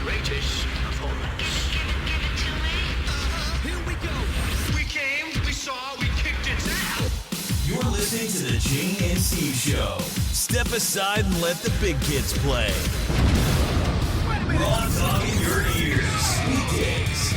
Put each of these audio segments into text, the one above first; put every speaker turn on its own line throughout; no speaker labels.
greatest performance.
Here we go. We came, we saw, we kicked its ass.
You're listening to the Gene and Steve Show. Step aside and let the big kids play. Raw talk in your ears. Weekdays.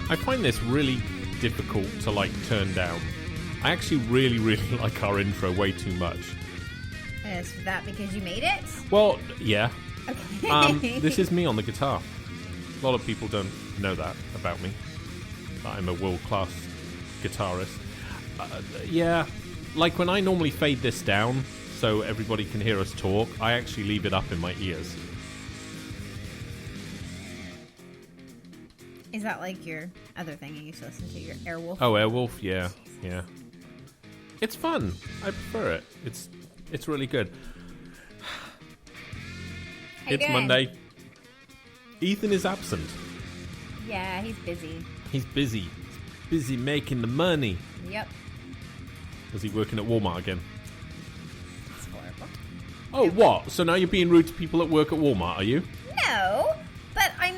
I find this really difficult to turn down. I actually really like our intro way too much.
Is that because you made it?
Well, yeah.
Okay.
This is me on the guitar. A lot of people don't know that about me. That I'm a world-class guitarist. Yeah, like when I normally fade this down so everybody can hear us talk, I actually leave it up in my ears.
Is that like your other thing you used to listen to, your Airwolf?
Oh, Airwolf, yeah. It's fun. I prefer it. It's really good. It's Monday. Ethan is absent.
Yeah, he's busy.
He's busy. He's busy making the money.
Yep.
Was he working at Walmart again?
It's horrible.
Oh, what? So now you're being rude to people at work at Walmart, are you?
No, but I'm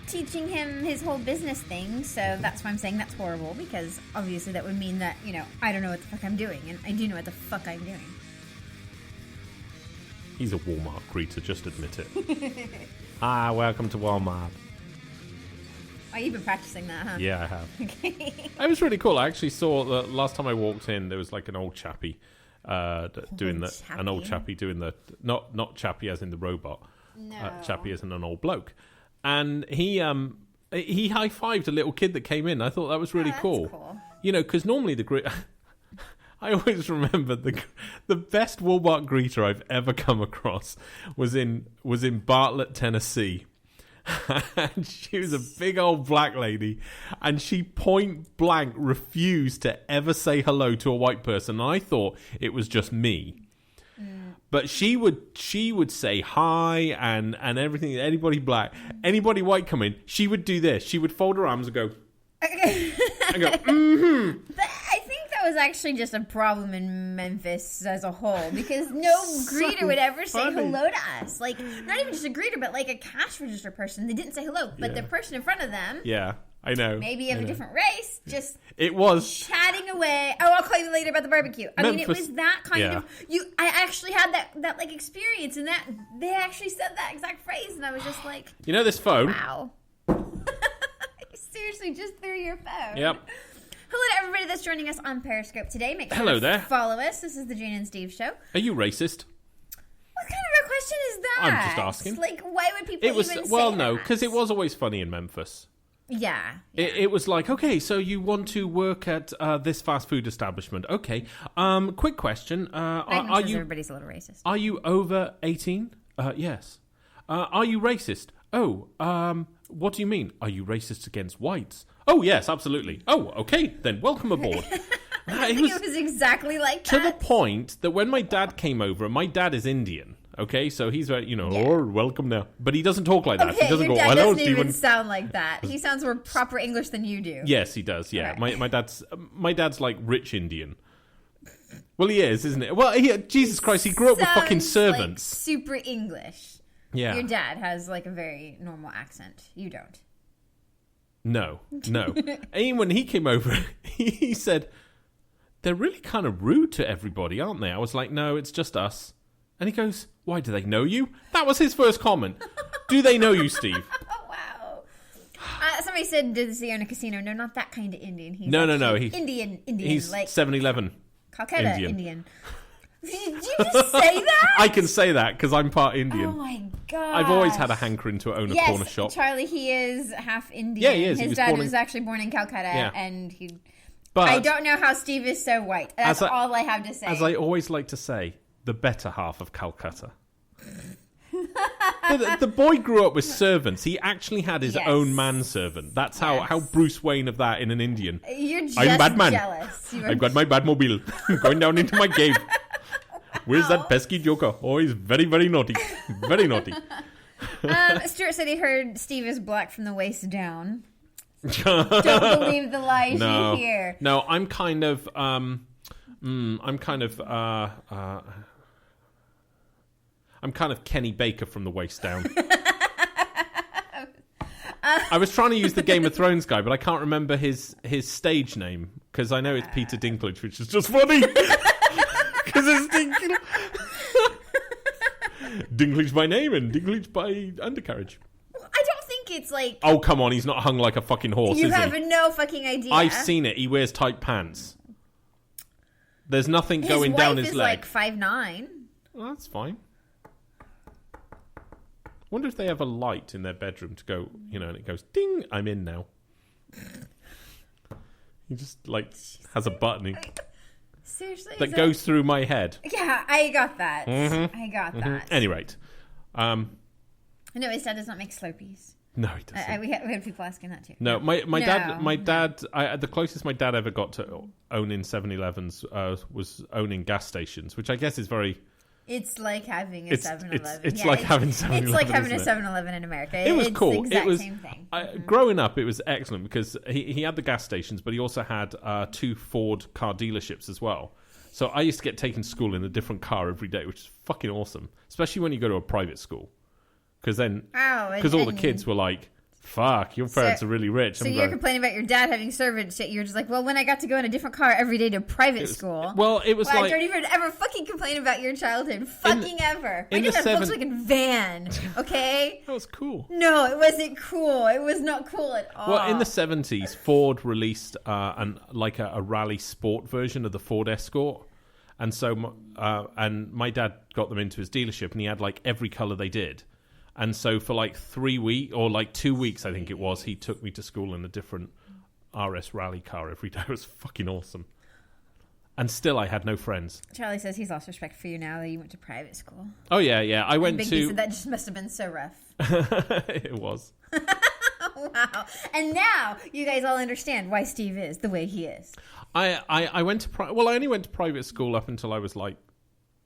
teaching him his whole business thing, so that's why I'm saying that's horrible, because obviously that would mean that, I don't know what the fuck I'm doing, and I do know what the fuck I'm doing.
He's a Walmart greeter, just admit it. Hi, welcome to Walmart.
Oh, you've been practicing that, huh?
Yeah, I have.
Okay.
It was really cool. I actually saw the last time I walked in, there was an old chappie doing the not chappie as in the robot.
No.
Chappie as in an old bloke. And he high-fived a little kid that came in. I thought that was really cool. Because normally I always remember the best Walmart greeter I've ever come across was in Bartlett, Tennessee. And she was a big old black lady, and she point blank refused to ever say hello to a white person. And I thought it was just me. But she would say hi and everything. Anybody black, anybody white come in, she would do this. She would fold her arms and go, and go, mm-hmm.
But I think that was actually just a problem in Memphis as a whole, because no greeter would ever say hello to us. Not even just a greeter, but a cash register person. They didn't say hello, but the person in front of them.
Yeah. I know.
Maybe of a different race, just
it was
chatting away. Oh, I'll call you later about the barbecue. I mean, it was that kind of. I actually had that experience, and that they actually said that exact phrase, and I was just like,
this phone.
Wow. Seriously, just through your phone.
Yep.
Hello to everybody that's joining us on Periscope today. Make sure
Hello
to
there.
follow us. This is the Jane and Steve Show.
Are you racist?
What kind of a question is that?
I'm just asking.
Why would people even say that?
No, because it was always funny in Memphis.
Yeah.
It was okay, so you want to work at this fast food establishment. Okay. Quick question. Are you...
Everybody's a little racist.
Are you over 18? Yes. Are you racist? Oh, what do you mean? Are you racist against whites? Oh, yes, absolutely. Oh, okay, then welcome aboard.
I think it was exactly like that.
To the point that when my dad came over, and my dad is Indian, Okay, so he's very, oh, welcome now. But he doesn't talk like that.
Okay,
He doesn't
your
go,
dad
hello,
doesn't
Stephen.
even sound like that. He sounds more proper English than you do.
Yes, he does, yeah.
Okay.
My dad's like rich Indian. Well, he is, isn't it? Well, Jesus Christ, he grew up with fucking
Sounds
servants.
Like super English.
Yeah.
Your dad has like a very normal accent. You don't.
No. And when he came over, he said, they're really kind of rude to everybody, aren't they? I was like, no, it's just us. And he goes, why, do they know you? That was his first comment. Do they know you, Steve?
Oh, wow. Somebody said, does he own a casino? No, not that kind of Indian. He's
No.
He's Indian.
He's
like
7-Eleven.
Calcutta Indian. Did you just say that?
I can say that because I'm part Indian.
Oh my god!
I've always had a hankering to own a corner shop.
Charlie, he is half Indian.
Yeah, he is.
His dad was actually born in Calcutta, and he. But I don't know how Steve is so white. That's all I have to say.
As I always like to say, the better half of Calcutta. the boy grew up with servants. He actually had his own manservant. That's how Bruce Wayne of that in an Indian.
You're just
I'm Batman.
jealous.
I've got my Batmobile. I'm going down into my cave. Where's that pesky Joker? Oh, he's very, very naughty. Very naughty.
Stuart said he heard Steve is black from the waist down. Don't believe the lies you hear.
No, I'm kind of I'm kind of Kenny Baker from the waist down. I was trying to use the Game of Thrones guy, but I can't remember his stage name because I know it's Peter Dinklage, which is just funny. Because it's Dinklage. Dinklage by name and Dinklage by undercarriage.
I don't think it's like...
Oh, come on, he's not hung like a fucking horse,
You
is he?
have no fucking idea.
I've seen it. He wears tight pants. There's nothing going down his leg.
His wife is like 5'9".
Well, that's fine. Wonder if they have a light in their bedroom to go, and it goes, ding, I'm in now. He just, has a button
Seriously?
that goes through my head.
Yeah, I got that.
Mm-hmm.
I got that.
Any rate.
No, his dad does not make Slurpees.
No, he doesn't.
We had people asking that too.
No, my dad, the closest my dad ever got to owning 7-Elevens was owning gas stations, which I guess is very...
It's like having a 7-Eleven.
It's like having 7-Eleven.
It's like having a 7-Eleven in America.
It was cool.
The exact same thing.
Growing up, it was excellent because he had the gas stations, but he also had 2 Ford car dealerships as well. So I used to get taken to school in a different car every day, which is fucking awesome, especially when you go to a private school. Because all the kids were like, fuck, your parents are really rich.
So you're complaining about your dad having servants shit. You're just like, well, when I got to go in a different car every day to private school.
Well, it was like...
I don't even ever fucking complain about your childhood. Fucking ever. My dad had a Volkswagen van, okay?
That was cool.
No, it wasn't cool. It was not cool at all.
Well, in the 70s, Ford released a rally sport version of the Ford Escort. And so, and my dad got them into his dealership, and he had every colour they did. And so for 3 weeks, or 2 weeks, I think it was, he took me to school in a different RS rally car every day. It was fucking awesome. And still, I had no friends.
Charlie says he's lost respect for you now that you went to private school.
Oh, yeah. I went to...
Said that just must have been so rough.
It was.
Wow. And now you guys all understand why Steve is the way he is.
I went to... I only went to private school up until I was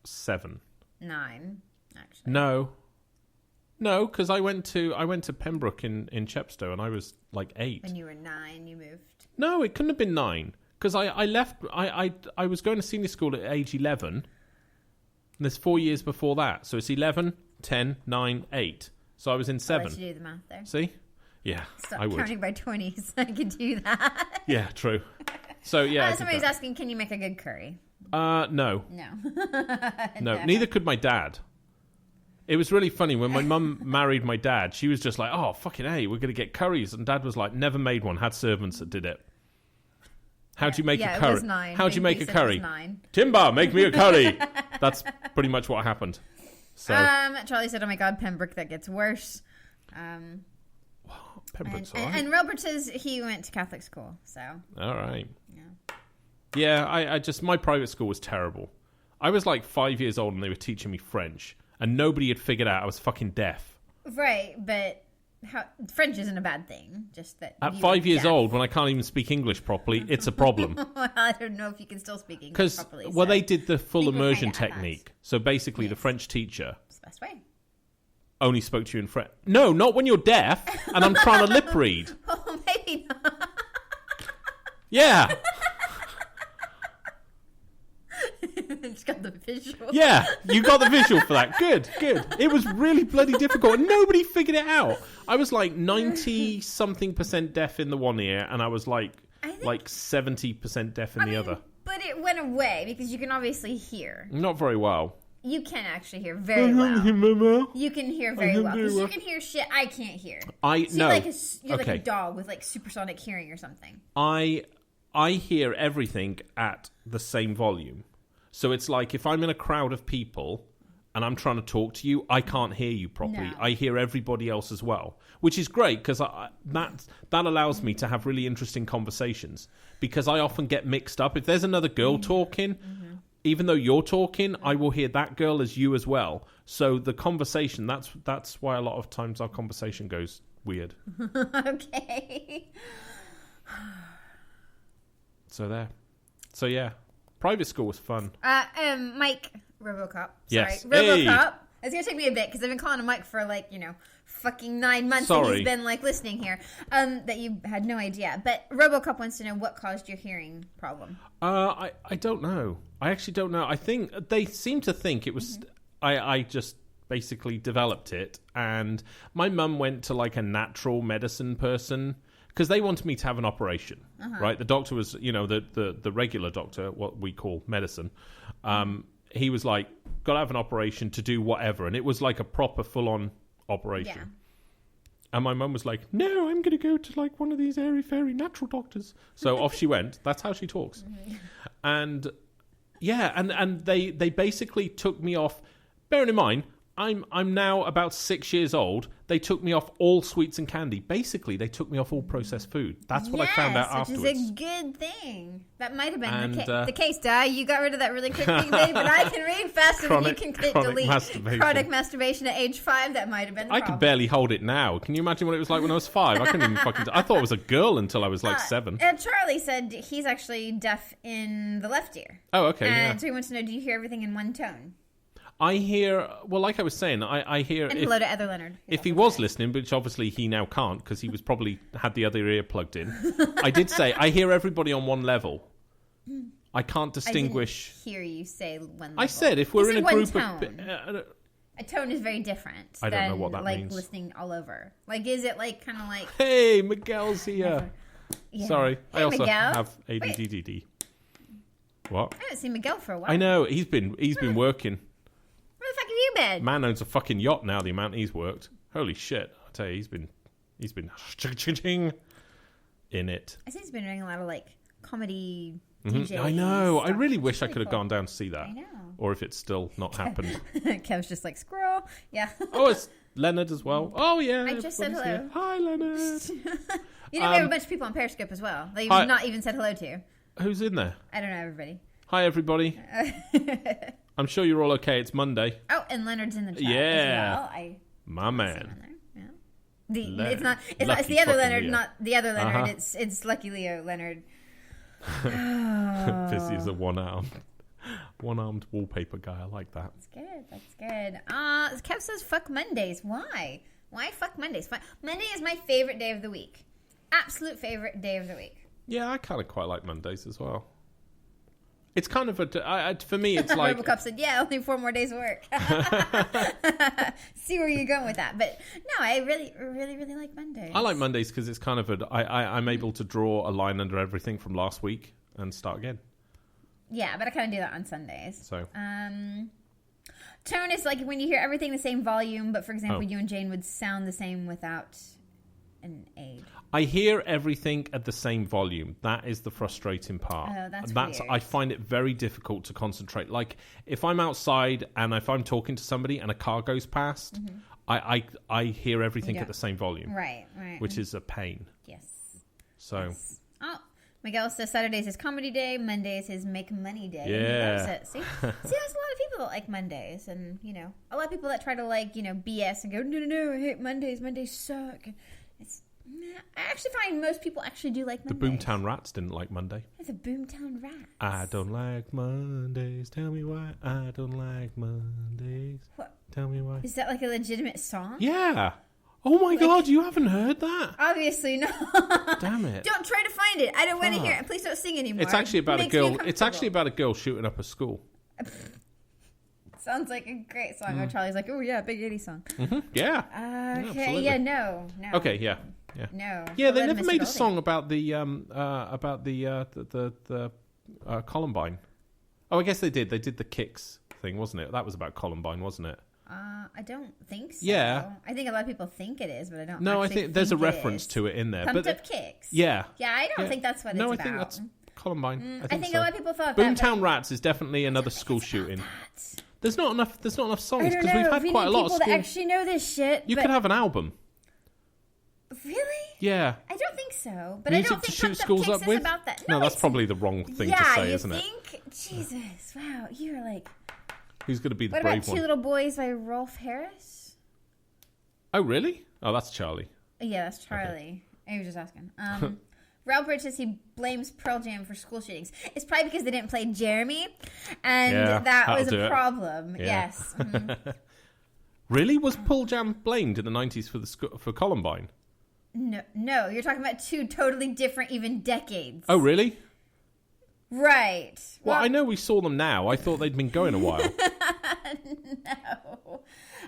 7.
9, actually.
No, because I went to Pembroke in Chepstow, and I was 8.
When you were 9, you moved.
No, it couldn't have been 9 because I left. I was going to senior school at age 11. And there's 4 years before that, so it's 11, 10, 9, 8. So I was in 7.
I'll let you do the math there.
See? Yeah,
Stop
I would.
counting by 20s. I could do that.
Yeah, true. So yeah.
Somebody's asking, can you make a good curry?
No.
No.
No. Neither could my dad. It was really funny when my mum married my dad. She was just like, "Oh, fucking A, we're gonna get curries," and Dad was like, "Never made one. Had servants that did it." How'd you make a curry?
It was 9.
How'd you make a curry?
9.
Timber, make me a curry. That's pretty much what happened. So
Charlie said, "Oh my God, Pembroke, that gets worse."
Pembroke's all right.
And Robert says he went to Catholic school, so.
All right. Yeah, I just, my private school was terrible. I was 5 years old and they were teaching me French, and nobody had figured out I was fucking deaf.
Right, but French isn't a bad thing. Just that
at 5 years old, when I can't even speak English properly, it's a problem.
Well, I don't know if you can still speak English properly.
Because they did the full immersion technique. So basically, the French teacher
Best way.
Only spoke to you in French. No, not when you're deaf and I'm trying to lip read.
Oh, maybe not.
Yeah.
Just got the visual.
Yeah, you got the visual for that. Good. It was really bloody difficult and nobody figured it out. I was like 90-something% deaf in the one ear and I was like 70% deaf in the other.
But it went away because you can obviously hear.
Not very well.
You can actually hear very well. You can hear very well. Because you can hear shit I can't hear. You're like a dog with like supersonic hearing or something.
I hear everything at the same volume. So it's like if I'm in a crowd of people and I'm trying to talk to you, I can't hear you properly. No. I hear everybody else as well, which is great because that allows me to have really interesting conversations because I often get mixed up. If there's another girl talking, even though you're talking, I will hear that girl as you as well. So the conversation, that's why a lot of times our conversation goes weird.
Okay.
So there. So yeah. Private school was fun.
Mike RoboCop. Sorry.
Yes.
RoboCop. Hey. It's going to take me a bit because I've been calling him Mike for fucking 9 months.
Sorry.
And he's been listening here. That you had no idea. But RoboCop wants to know what caused your hearing problem.
I don't know. I actually don't know. I think they seem to think it was... I just basically developed it. And my mum went to like a natural medicine person... Because they wanted me to have an operation, right? The doctor was, the regular doctor, what we call medicine. He was like, got to have an operation to do whatever. And it was like a proper full-on operation. Yeah. And my mum was like, no, I'm going to go to like one of these airy-fairy natural doctors. So off she went. That's how she talks. And yeah, and they basically took me off. Bearing in mind, I'm now about 6 years old. They took me off all sweets and candy. Basically, they took me off all processed food. That's what I found out afterwards.
Which is a good thing. That might have been the case, Di. You got rid of that really quick thing, babe, but I can read faster than you can click delete. Chronic masturbation at age 5, that might have been the problem.
could barely hold it now. Can you imagine what it was like when I was 5? I couldn't even fucking... I thought it was a girl until I was like 7.
And Charlie said he's actually deaf in the left ear.
Oh, okay,
And so he wants to know, do you hear everything in one tone?
I hear, well, like I was saying, I hear...
And hello to Ether Leonard.
If he was listening, which obviously he now can't because he was probably had the other ear plugged in, I did say, I hear everybody on one level. I can't distinguish...
I didn't hear you say one level.
I said, if we're in a group of...
a tone is very different
I don't know what that
like
means.
Listening all over. Like, is it like kind of like...
Hey, Miguel's here. Yeah. Sorry,
hey,
I also
Miguel.
have ADDD. What?
I haven't seen Miguel for a while.
I know, he's been working.
Where the fuck have you been?
Man owns a fucking yacht now, the amount he's worked. Holy shit. I'll tell you, he's been in it.
I think he's been doing a lot of like comedy DJs.
I know.
Stuff.
I really wish I could have gone down to see that.
I know.
Or if it's still not happened.
Kev's just like, squirrel. Yeah.
Oh, it's Leonard as well. Oh, yeah.
I just said hello.
Here. Hi, Leonard.
We have a bunch of people on Periscope as well that you've not even said hello to.
Who's in there?
I don't know, everybody.
Hi, everybody. I'm sure you're all okay. It's Monday.
Oh, and Leonard's in the chat as well.
My man.
It's the other Leonard, Leo. Not the other Leonard. It's Lucky Leo Leonard.
Fizzy is a one-armed wallpaper guy. I like that.
That's good. Kev says fuck Mondays. Why fuck Mondays? Monday is my favorite day of the week. Absolute favorite day of the week.
Yeah, I kind of quite like Mondays as well. It's kind of for me, it's like...
RoboCop said, yeah, only 4 more days of work. See where you're going with that. But no, I really, really, really like Mondays.
I like Mondays because it's kind of I'm able to draw a line under everything from last week and start again.
Yeah, but I kind of do that on Sundays.
So...
tone is like when you hear everything the same volume, but for example, you and Jane would sound the same without an aid.
I hear everything at the same volume. That is the frustrating part.
Oh, that's weird.
I find it very difficult to concentrate. Like, if I'm outside and if I'm talking to somebody and a car goes past, I hear everything at the same volume.
Right.
Which is a pain.
Yes.
So...
Yes. Oh, Miguel says Saturday's his comedy day, Monday's his make money day.
Yeah.
See, there's a lot of people that like Mondays, and, a lot of people that try to, like, BS and go, no, I hate Mondays. Mondays suck. I actually find most people actually do like Mondays.
The Boomtown Rats didn't like Monday.
The Boomtown Rats.
I don't like Mondays. Tell me why I don't like Mondays.
What?
Tell me why.
Is that like a legitimate song?
Yeah. Oh my God, you haven't heard that?
Obviously not.
Damn it.
Don't try to find it. I don't want to hear it. Please don't sing anymore.
It's actually about a
Makes me
girl. It's actually
uncomfortable.
about a girl shooting up a school.
Sounds like a great song. Oh, Charlie's like, oh yeah, big 80s song.
Yeah.
Okay,
absolutely.
yeah, no.
Okay, yeah.
No.
Yeah, they
Let
never
Mr.
made a
Goldie.
song about the Columbine. Oh, I guess they did. They did the Kicks thing, wasn't it? That was about Columbine, wasn't it?
I don't think so.
Yeah.
I think a lot of people think it is, but I don't.
No, I
actually
think there's a
it
reference
is.
to it in there.
Pumped
but
Up Kicks.
Yeah.
Yeah, I don't think that's what it's
No, I
about.
think that's Columbine.
I think
so.
a lot of people thought that.
Boomtown Rats is definitely another school shooting. There's not enough songs
I don't
because we've
know.
had
We
quite a
need
lot of
people that
school.
actually know this shit.
You
but
could have an album.
Really?
Yeah.
I don't think so. But
Music
I don't
to
think
shoot
Pumped Up
schools
Kicks
up
is
with.
about that.
No, that's
it's-
probably the wrong thing to say, isn't it?
Jesus, wow, you're like.
Who's going to be the
What
brave
about Two
one?
Little Boys by Rolf Harris?
Oh, really? Oh, that's Charlie.
Yeah, that's Charlie. I was just asking. Ralph Bridge says he blames Pearl Jam for school shootings. It's probably because they didn't play Jeremy, and
Yeah,
that was
that'll do
a
it.
problem.
Yeah.
Yes.
Really? Was Pearl Jam blamed in the 90s for Columbine?
No, you're talking about two totally different, even decades.
Oh, really?
Right.
Well, I know we saw them now. I thought they'd been going a while.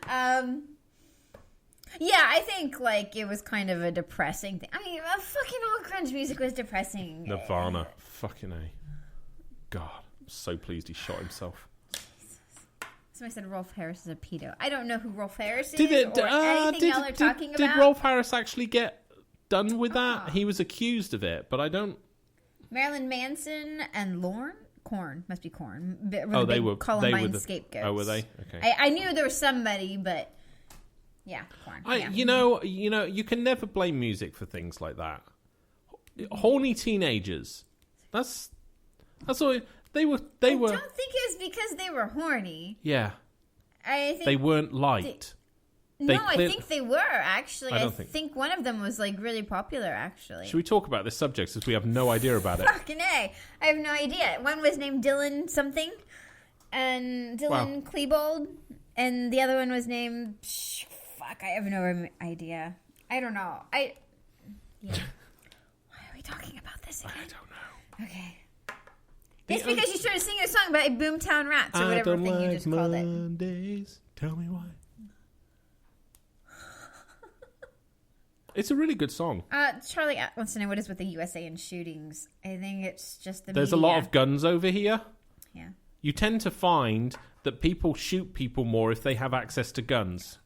No. Yeah, I think like it was kind of a depressing thing. I mean, fucking all grunge music was depressing.
Nirvana. Fucking A. God, I'm so pleased he shot himself.
Somebody said Rolf Harris is a pedo. I don't know who Rolf Harris is
Did it?
or anything y'all are talking
did
about.
Rolf Harris actually get done with that? He was accused of it, but I don't.
Marilyn Manson and Lorne? Korn. Must be Korn.
Oh, they were
Columbine
the
scapegoats.
Oh, were they? Okay.
I knew there was somebody, but yeah, Korn.
You know, you can never blame music for things like that. Horny teenagers. That's all they were.
I don't think it was because they were horny.
Yeah.
I think
They weren't liked.
I think they were actually.
I
I
don't think-
think one of them was like really popular actually.
Should we talk about this subject since we have no idea about it?
Fucking A. I have no idea. One was named Dylan something, and Dylan Klebold, and the other one was named. Fuck, I have no idea. I don't know. Yeah. Why are we talking about this again?
I don't know.
Okay. It's because you started singing a song about Boomtown Rats or whatever thing you just called it.
Mondays. Tell me why. It's a really good song.
Charlie wants to know what is with the USA and shootings. I think it's just the
There's
media.
a lot of guns over here.
Yeah.
You tend to find that people shoot people more if they have access to guns.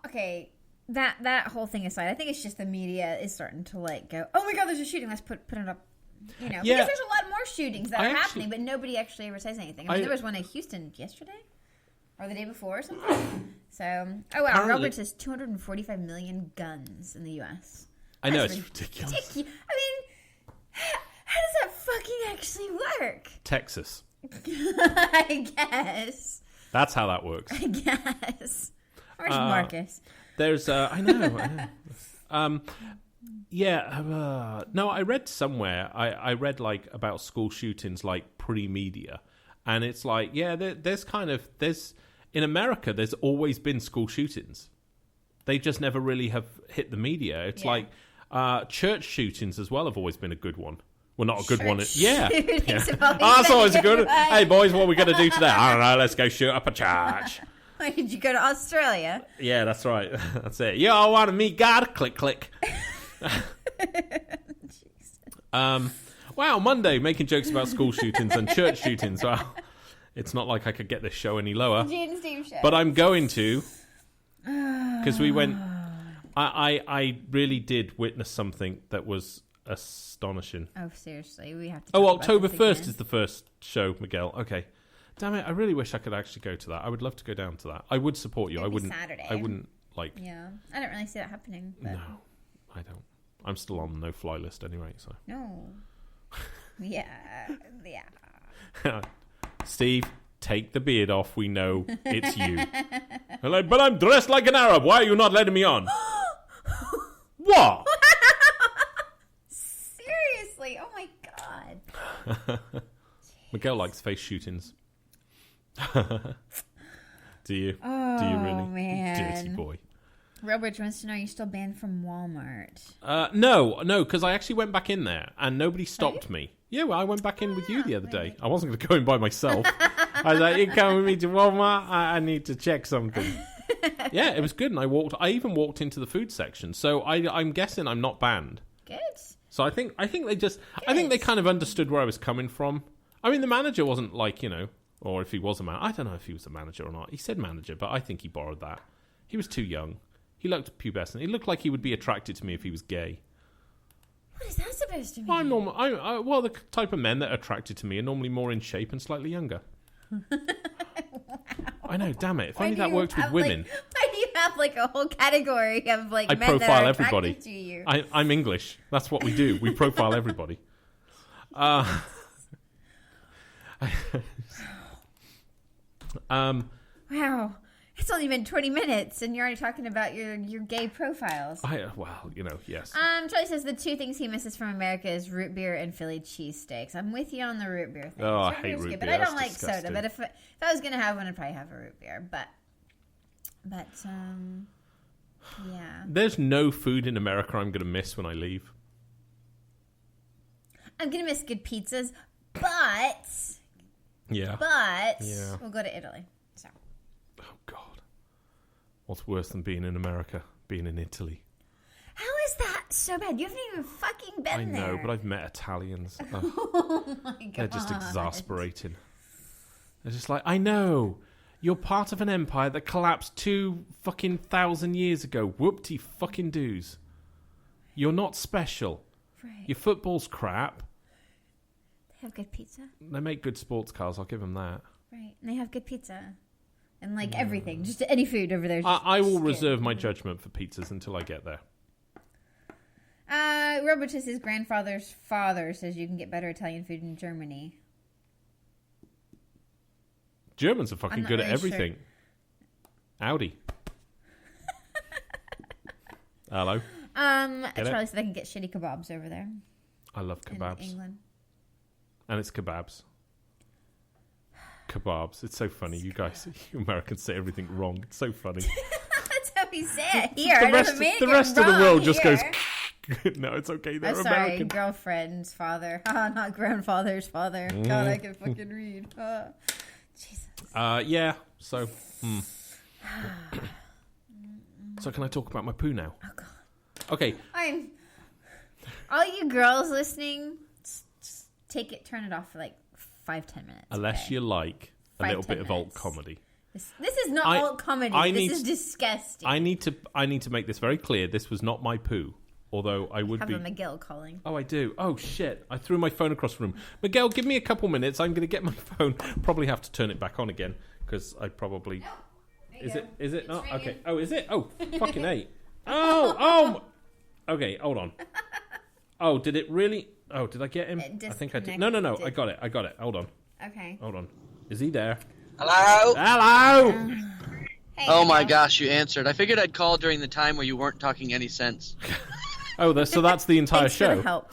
Okay. That whole thing aside, I think it's just the media is starting to like go, oh my god, there's a shooting. Let's put it up. You know,
Yeah.
because there's a lot more shootings that
I
are
actually-
happening, but nobody actually ever says anything. I mean, there was one in Houston yesterday or the day before or something. So, oh wow,
Apparently-
Robert says 245 million guns in the U.S.
I know,
That's
it's ridiculous.
I mean, how does that fucking actually work?
Texas.
I guess.
That's how that works.
I guess. Where's Marcus?
There's, I know. No, I read somewhere, I read like about school shootings like pre-media. And it's like, yeah, there's in America, there's always been school shootings. They just never really have hit the media. It's like church shootings as well have always been a good one. Well, not a good one. Yeah. That's always a good one. Hey, boys, what are we going to do today? I don't know. Let's go shoot up a church.
Did you go to Australia?
Yeah, that's right. That's it. You all want to meet God? Click, click. Wow, Monday, making jokes about school shootings and church shootings. Wow. It's not like I could get this show any lower.
Jade and Steve show.
But I'm going to. Because we went... I really did witness something that was astonishing.
Oh, seriously, we have to.
Oh,
talk about
October
this
1st
again.
is the first show, Miguel. Okay. Damn it, I really wish I could actually go to that. I would love to go down to that. I would support you.
It'd
I
be
wouldn't.
Saturday.
I wouldn't like.
Yeah, I don't really see that happening. But
No, I don't. I'm still on the no-fly list anyway. So,
no. Yeah.
Steve, take the beard off. We know it's you. I'm like, but I'm dressed like an Arab. Why are you not letting me on? What?
Seriously? Oh my god.
Miguel likes face shootings. Do you?
Oh,
Do you really?
man.
Dirty boy.
Robert wants to know, are you still banned from Walmart?
No, because I actually went back in there and nobody stopped me. Yeah, well, I went back in with you the other day. I wasn't going to go in by myself. I was like, you come with me to Walmart? I need to check something. Yeah, it was good. And I even walked into the food section. So I'm guessing I'm not banned.
Good.
So I think they kind of understood where I was coming from. I mean, the manager wasn't like, or if he was a man, I don't know if he was a manager or not. He said manager, but I think he borrowed that. He was too young. He looked pubescent. He looked like he would be attracted to me if he was gay.
What is that supposed to mean?
I'm normal. Well, the type of men that are attracted to me are normally more in shape and slightly younger. Wow. I know, damn it. If only that worked with women.
Why do you have like a whole category of like
I
men
profile
that are
everybody.
attracted to you?
I'm English. That's what we do. We profile everybody.
Wow. It's only been 20 minutes and you're already talking about your gay profiles.
Yes.
Charlie says the two things he misses from America is root beer and Philly cheesesteaks. I'm with you on the root beer thing.
Oh, I hate root beer.
But I don't
That's
like
disgusting.
soda. But if I was going to have one, I'd probably have a root beer. But yeah.
There's no food in America I'm going to miss when I leave.
I'm going to miss good pizzas, but
Yeah.
we'll go to Italy. So.
Oh, God. What's worse than being in America? Being in Italy.
How is that so bad? You haven't even fucking been there.
I know, but I've met Italians.
Oh my God.
They're just exasperating. They're just like, I know. You're part of an empire that collapsed 2,000 years ago. Whoop-de fucking doos. You're not special.
Right.
Your football's crap.
They have good pizza.
They make good sports cars, I'll give them that.
Right. And they have good pizza. And like everything. Just any food over there.
I will reserve my judgment for pizzas until I get there.
Robotus' grandfather's father says you can get better Italian food in Germany.
Germans are fucking good at
really
everything.
Sure.
Audi. Hello.
Charlie said I can get shitty kebabs over there.
I love kebabs.
In England.
And it's kebabs. Kebabs. It's so funny. You guys, you Americans say everything wrong. It's so funny.
That's how we say it here.
The rest of the world just goes, no, it's okay. They're
sorry,
American.
Girlfriend's father. Not grandfather's father. God, I can fucking read. Jesus.
Yeah. So, so can I talk about my poo now?
Oh, God.
Okay.
All you girls listening, just take it, turn it off for like 5-10 minutes.
Unless
okay?
you like a little bit of alt
minutes.
comedy.
This is not alt comedy. This is disgusting.
I need to make this very clear. This was not my poo. Although I would be...
Have a Miguel calling.
Oh, I do. Oh, shit. I threw my phone across the room. Miguel, give me a couple minutes. I'm going to get my phone. Probably have to turn it back on again because I probably... Is it not? Ringing. Okay. Oh, is it? Oh, fucking A. Oh. Okay, hold on. Oh, did it really... Oh, did I get him? I think I did. No. I got it. Hold on.
Okay.
Hold on. Is he there?
Hello?
Hello!
Hey,
oh my gosh, you answered. I figured I'd call during the time where you weren't talking any sense.
Oh, so that's the entire
Thanks
show.
For the help.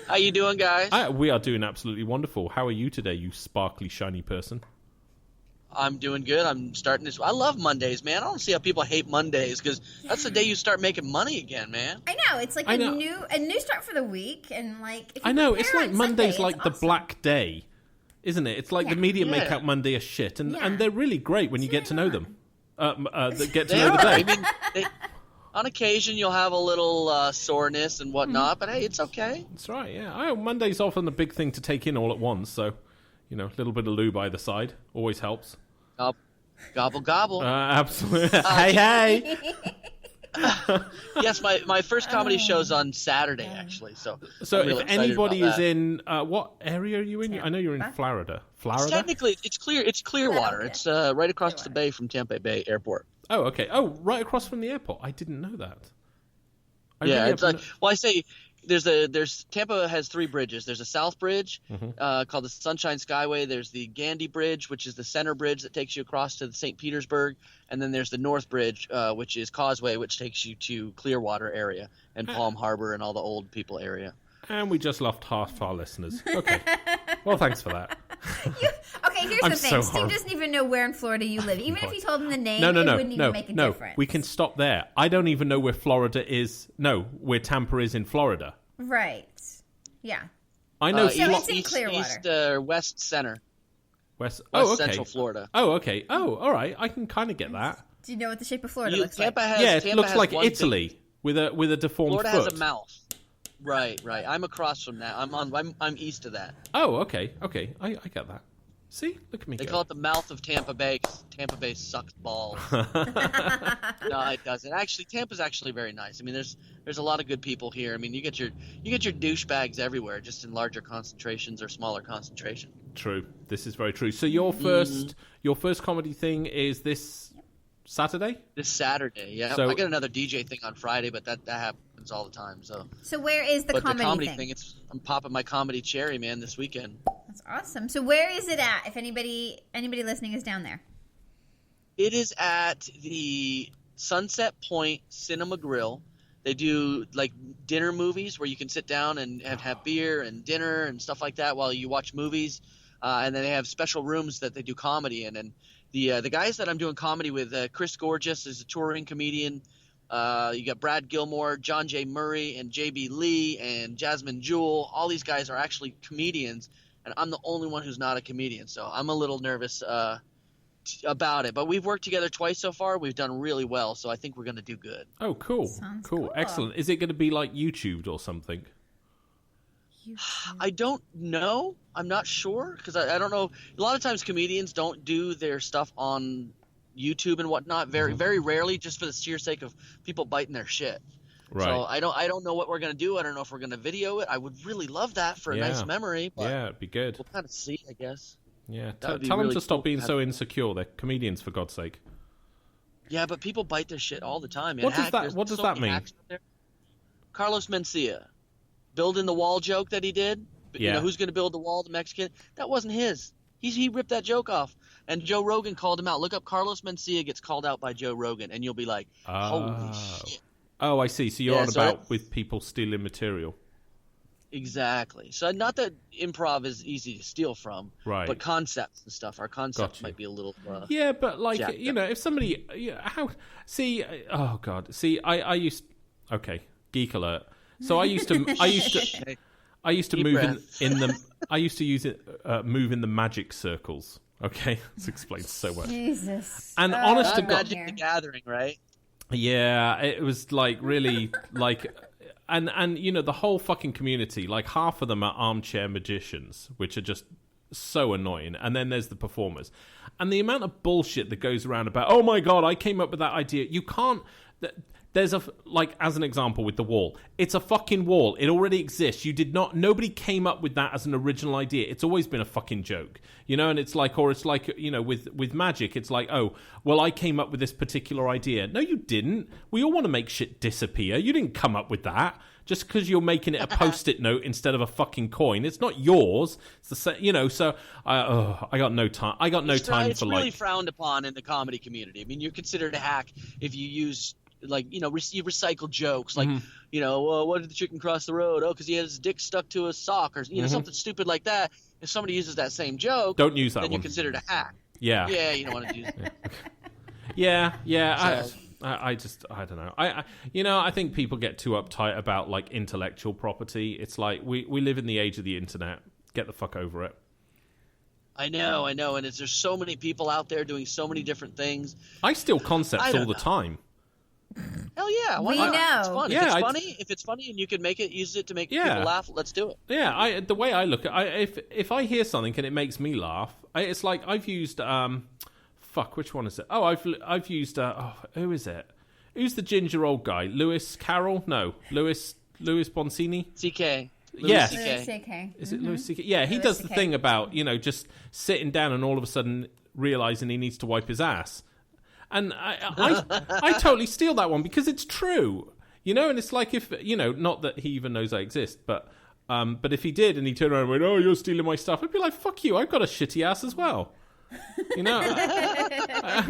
How you doing, guys?
We are doing absolutely wonderful. How are you today, you sparkly, shiny person?
I'm doing good. I'm starting this. I love Mondays, man. I don't see how people hate Mondays because that's the day you start making money again, man.
I know. It's like a new start for the week, and like if
I know it's like Monday's like the
awesome.
black day, isn't it? It's like the media make out Monday as shit, and they're really great when you get to know them. Get to know the day.
I mean, on occasion, you'll have a little soreness and whatnot, but hey, it's okay.
That's right. Yeah. Monday's often the big thing to take in all at once, so a little bit of lube either side always helps.
Gobble gobble.
Absolutely. Hey.
Yes, my first comedy show's on Saturday, actually. So I'm really
if anybody is
that.
in, what area are you in? I know you're in Florida.
Technically, it's Clearwater. It's right across the bay from Tampa Bay Airport.
Oh, okay. Oh, right across from the airport. I didn't know that.
It's like, well, I say there's Tampa has 3 bridges. There's a South Bridge called the Sunshine Skyway. There's the Gandy Bridge, which is the center bridge that takes you across to St. Petersburg, and then there's the North Bridge, which is Causeway, which takes you to Clearwater area and Palm Harbor and all the old people area.
And we just lost half our listeners. Okay. Well, thanks for that.
Okay, here's the thing. Steve doesn't even know where in Florida you live. Even if you told him the name, it wouldn't even make a difference.
We can stop there. I don't even know where Florida is. No, where Tampa is in Florida.
Right. Yeah.
I know.
So it's in Clearwater.
East, west center.
West
Central Florida.
Oh, okay. Oh, all right. I can kind of get that.
Do you know what the shape of Florida looks like?
It looks like Italy with a deformed
Florida
foot.
has a mouth. Right. I'm across from that. I'm east of that.
Oh, okay. I get that. See, look at me.
They call it the mouth of Tampa Bay. 'Cause Tampa Bay sucks balls. No, it doesn't. Actually, Tampa's actually very nice. I mean, there's a lot of good people here. I mean, you get your douchebags everywhere, just in larger concentrations or smaller concentration.
True. This is very true. So your first comedy thing is this Saturday?
This Saturday, yeah. So, I got another DJ thing on Friday, but that happens all the time. So
where is the comedy thing?
I'm popping my comedy cherry, man, this weekend.
That's awesome. So where is it at? If anybody listening is down there,
it is at the Sunset Point Cinema Grill. They do like dinner movies where you can sit down and have beer and dinner and stuff like that while you watch movies. And then they have special rooms that they do comedy in. And the guys that I'm doing comedy with, Chris Gorgeous is a touring comedian. You got Brad Gilmore, John J. Murray, and J.B. Lee, and Jasmine Jewell. All these guys are actually comedians, and I'm the only one who's not a comedian. So I'm a little nervous about it. But we've worked together twice so far. We've done really well, so I think we're going to do good.
Oh, cool.
Sounds
cool. Excellent. Is it going to be like YouTubed or something?
I don't know. I'm not sure because I don't know. A lot of times comedians don't do their stuff on YouTube and whatnot. Very, very rarely, just for the sheer sake of people biting their shit.
Right.
So I don't know what we're gonna do. I don't know if we're gonna video it. I would really love that for a nice memory. But
it'd be good.
We'll kind of see, I guess.
Yeah. Tell them to stop being so insecure. They're comedians, for God's sake.
Yeah, but people bite their shit all the time. Man.
What does that mean?
Carlos Mencia, building the wall joke that he did.
Yeah.
You know, who's gonna build the wall? The Mexican. That wasn't his. He ripped that joke off. And Joe Rogan called him out. Look up Carlos Mencia gets called out by Joe Rogan, and you'll be like, holy shit.
Oh, I see. So you're on about with people stealing material.
Exactly. So not that improv is easy to steal from,
right?
But concepts and stuff. Our concepts might be a little.
Yeah, but like if somebody, oh god, I used. Okay, geek alert. So I used to move in the. I used to use it move in the magic circles. Okay, this explains so much.
Jesus.
And honest to God,
Magic the Gathering, right?
Yeah, it was like really like, and you know the whole fucking community. Like half of them are armchair magicians, which are just so annoying. And then there's the performers, and the amount of bullshit that goes around about. Oh my God, I came up with that idea. You can't. There's as an example with the wall. It's a fucking wall. It already exists. Nobody came up with that as an original idea. It's always been a fucking joke, you know. And it's like, you know, with magic, it's like, oh, well, I came up with this particular idea. No, you didn't. We all want to make shit disappear. You didn't come up with that. Just because you're making it a post-it note instead of a fucking coin, it's not yours. It's the same, you know. So I got no time. I got no time for
really frowned upon in the comedy community. I mean, you're considered a hack if you use. Like, you know, you recycle jokes. Like, you know, what did the chicken cross the road? Oh, because he had his dick stuck to a sock or, you know, something stupid like that. If somebody uses that same joke,
don't use that
then
one.
You're considered a hack.
Yeah.
Yeah, you don't want to do that.
Yeah. I don't know. I think people get too uptight about, like, intellectual property. It's like, we live in the age of the internet. Get the fuck over it.
I know. And there's so many people out there doing so many different things.
I steal concepts all the time.
Hell yeah!
Why not? Know.
It's fun.
Yeah,
if it's funny and you can use it to make people laugh, let's do it.
Yeah, the way I look at if I hear something and it makes me laugh, it's like I've used which one is it? Oh, I've used who is it? Who's the ginger old guy? Lewis Carroll? No, Louis Boncini.
CK.
Yes.
Louis CK.
Is it Louis CK? Yeah, he does the thing about, you know, just sitting down and all of a sudden realizing he needs to wipe his ass. And I totally steal that one because it's true, you know. And it's like, if, you know, not that he even knows I exist, but if he did and he turned around and went, "Oh, you're stealing my stuff," I'd be like, "Fuck you! I've got a shitty ass as well." You know,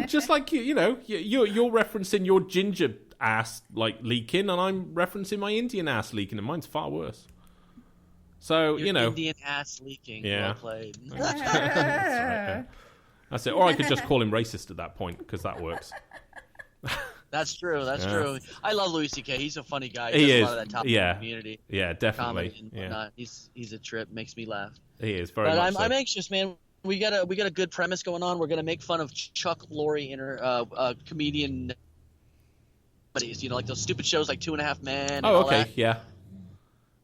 just like you know, you're referencing your ginger ass like leaking, and I'm referencing my Indian ass leaking, and mine's far worse. So,
Your Indian ass leaking.
Yeah.
Well played.
That's right. That's it. Or I could just call him racist at that point, because that works.
That's true. That's true. I love Louis C.K. He's a funny guy.
He
does
is.
A lot of that top community.
Yeah, definitely.
Comedy and whatnot. He's a trip. Makes me laugh.
He is very
But
much so.
I'm anxious, man. We got a good premise going on. We're gonna make fun of Chuck Lorre comedian comedies. You know, like those stupid shows like 2.5 Men. And all that.
Yeah.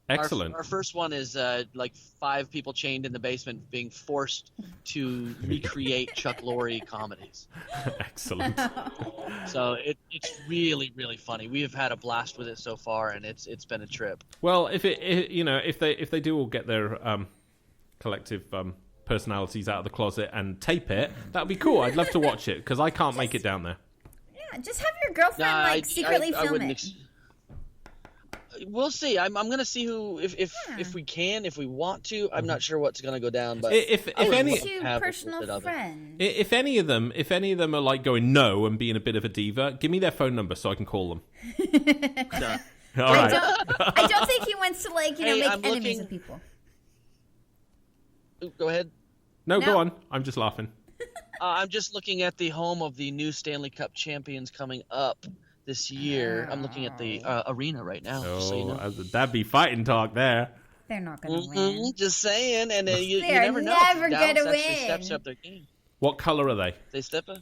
Excellent.
Our first one is like 5 people chained in the basement being forced to recreate Chuck Lorre comedies.
Excellent.
So it's really, really funny. We have had a blast with it so far, and it's been a trip.
Well, if they do all get their collective personalities out of the closet and tape it, that'd be cool. I'd love to watch it, because I can't make it down there.
Yeah, just have your girlfriend secretly film it.
We'll see. I'm going to see who if we can, if we want to. I'm not sure what's going to go down, but
if any
personal friends.
If any of them are like going no and being a bit of a diva, give me their phone number so I can call them. All right.
I don't think he wants to make enemies of people.
Go ahead.
No, go on. I'm just laughing.
I'm just looking at the home of the new Stanley Cup champions coming up this year. I'm looking at the arena right now. Just so you know.
That'd be fighting talk there.
They're not going to win.
Just saying, and you
They're
never know.
never going to win.
Steps up their game.
What color are they?
They step up.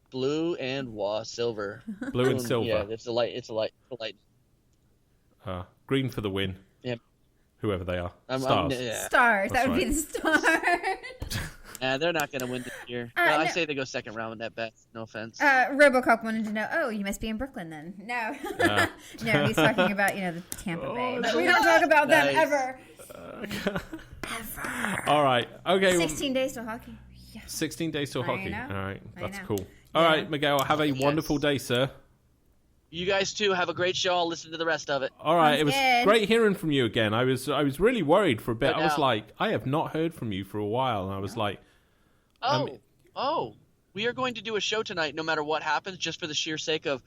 Blue and silver.
Blue and silver.
Yeah, it's a light.
Green for the win.
Yeah.
Whoever they are. Stars.
Stars. That would be the stars.
They're not going to win this year. I say they go second round at best. No offense.
Robocop wanted to know, oh, you must be in Brooklyn then. No. No, he's talking about, the Tampa Bay. But we don't talk about them ever. Ever.
All right. Okay.
16 days till hockey. Yeah.
16 days till hockey. All right. That's cool.
Yeah.
All right, Miguel. Have a wonderful day, sir.
You guys too. Have a great show. I'll listen to the rest of it.
All right. It was great hearing from you again. I was really worried for a bit. I was like, I have not heard from you for a while, and I was like,
we are going to do a show tonight no matter what happens, just for the sheer sake of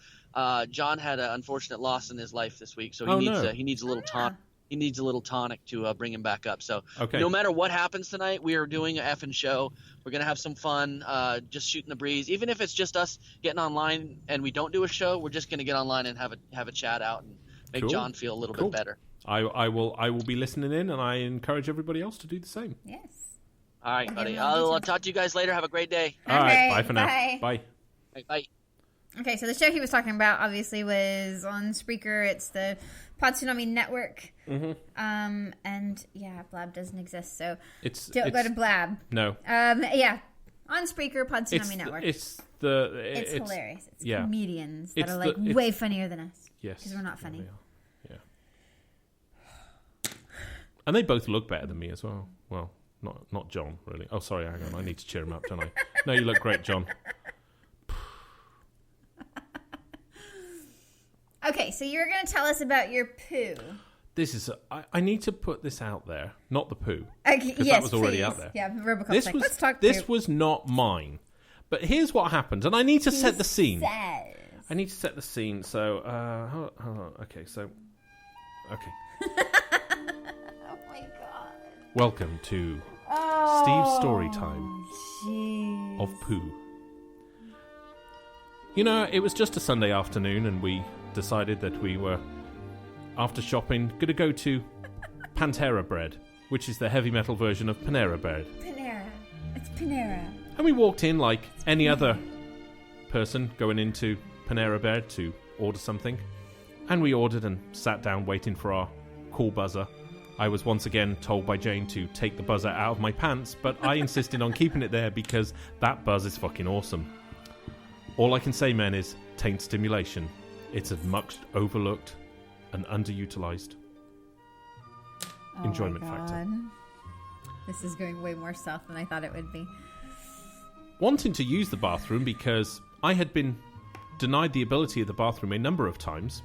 John had an unfortunate loss in his life this week, so he needs a little tonic. He needs a little tonic to bring him back up. So no matter what happens tonight, we are doing an effing show. We're going to have some fun, just shooting the breeze. Even if it's just us getting online and we don't do a show, we're just going to get online and have a chat out and make John feel a little bit better.
I will be listening in, and I encourage everybody else to do the same.
Yes.
All right, buddy. I'll talk to you guys later. Have a great day.
All right. Bye for now. Bye.
Bye.
Okay, so the show he was talking about obviously was on Spreaker. It's the Pod Tsunami Network. Mm-hmm. And yeah, Blab doesn't exist, so don't go to Blab.
No.
Yeah, on Spreaker, Pod Tsunami Network.
It's
hilarious. It's comedians that are way funnier than us.
Yes,
because we're not funny.
Yeah. And they both look better than me as well. Well, not John really. Oh, sorry, hang on. I need to cheer him up, don't I? No, you look great, John.
Okay, so you're going to tell us about your poo.
This is... I need to put this out there. Not the poo.
Okay,
because that was already out there.
Yeah, Robocop's let's talk
This
poo.
was not mine. But here's what happened, and I need to set the scene. I need to set the scene, so... hold on. Okay, so... Okay.
Oh, my God.
Welcome to Steve's story time of poo. You know, it was just a Sunday afternoon, and we decided that we were, after shopping, going to go to Panera Bread, which is the heavy metal version of Panera Bread.
Panera. It's Panera.
And we walked in like any other person going into Panera Bread to order something. And we ordered and sat down waiting for our call buzzer. I was once again told by Jane to take the buzzer out of my pants, but I insisted on keeping it there because that buzz is fucking awesome. All I can say, men, is taint stimulation. It's a much overlooked and underutilized enjoyment factor.
This is going way more south than I thought it would be.
Wanting to use the bathroom because I had been denied the ability of the bathroom a number of times,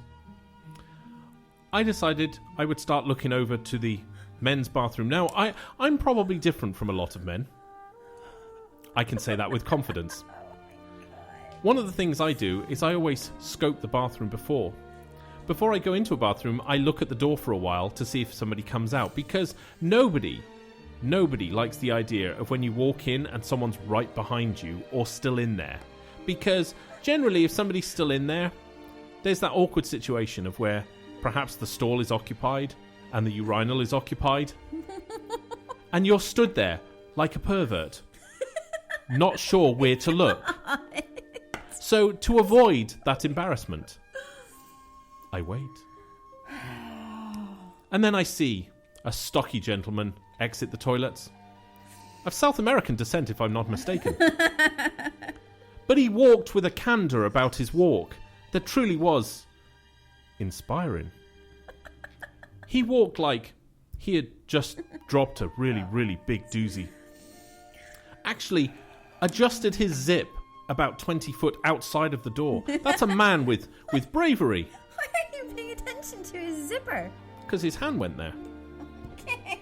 I decided I would start looking over to the men's bathroom. Now, I'm probably different from a lot of men. I can say that with confidence. One of the things I do is I always scope the bathroom before. before I go into a bathroom, I look at the door for a while to see if somebody comes out, because nobody likes the idea of when you walk in and someone's right behind you or still in there. Because generally, if somebody's still in there, there's that awkward situation of where perhaps the stall is occupied and the urinal is occupied, and you're stood there like a pervert, not sure where to look. So to avoid that embarrassment, I wait. And then I see a stocky gentleman exit the toilets. Of South American descent, if I'm not mistaken. But he walked with a candour about his walk that truly was inspiring. He walked like he had just dropped a really, really big doozy. Actually, adjusted his zip about 20 foot outside of the door. That's a man with bravery.
Why are you paying attention to his zipper?
Because his hand went there.
Okay.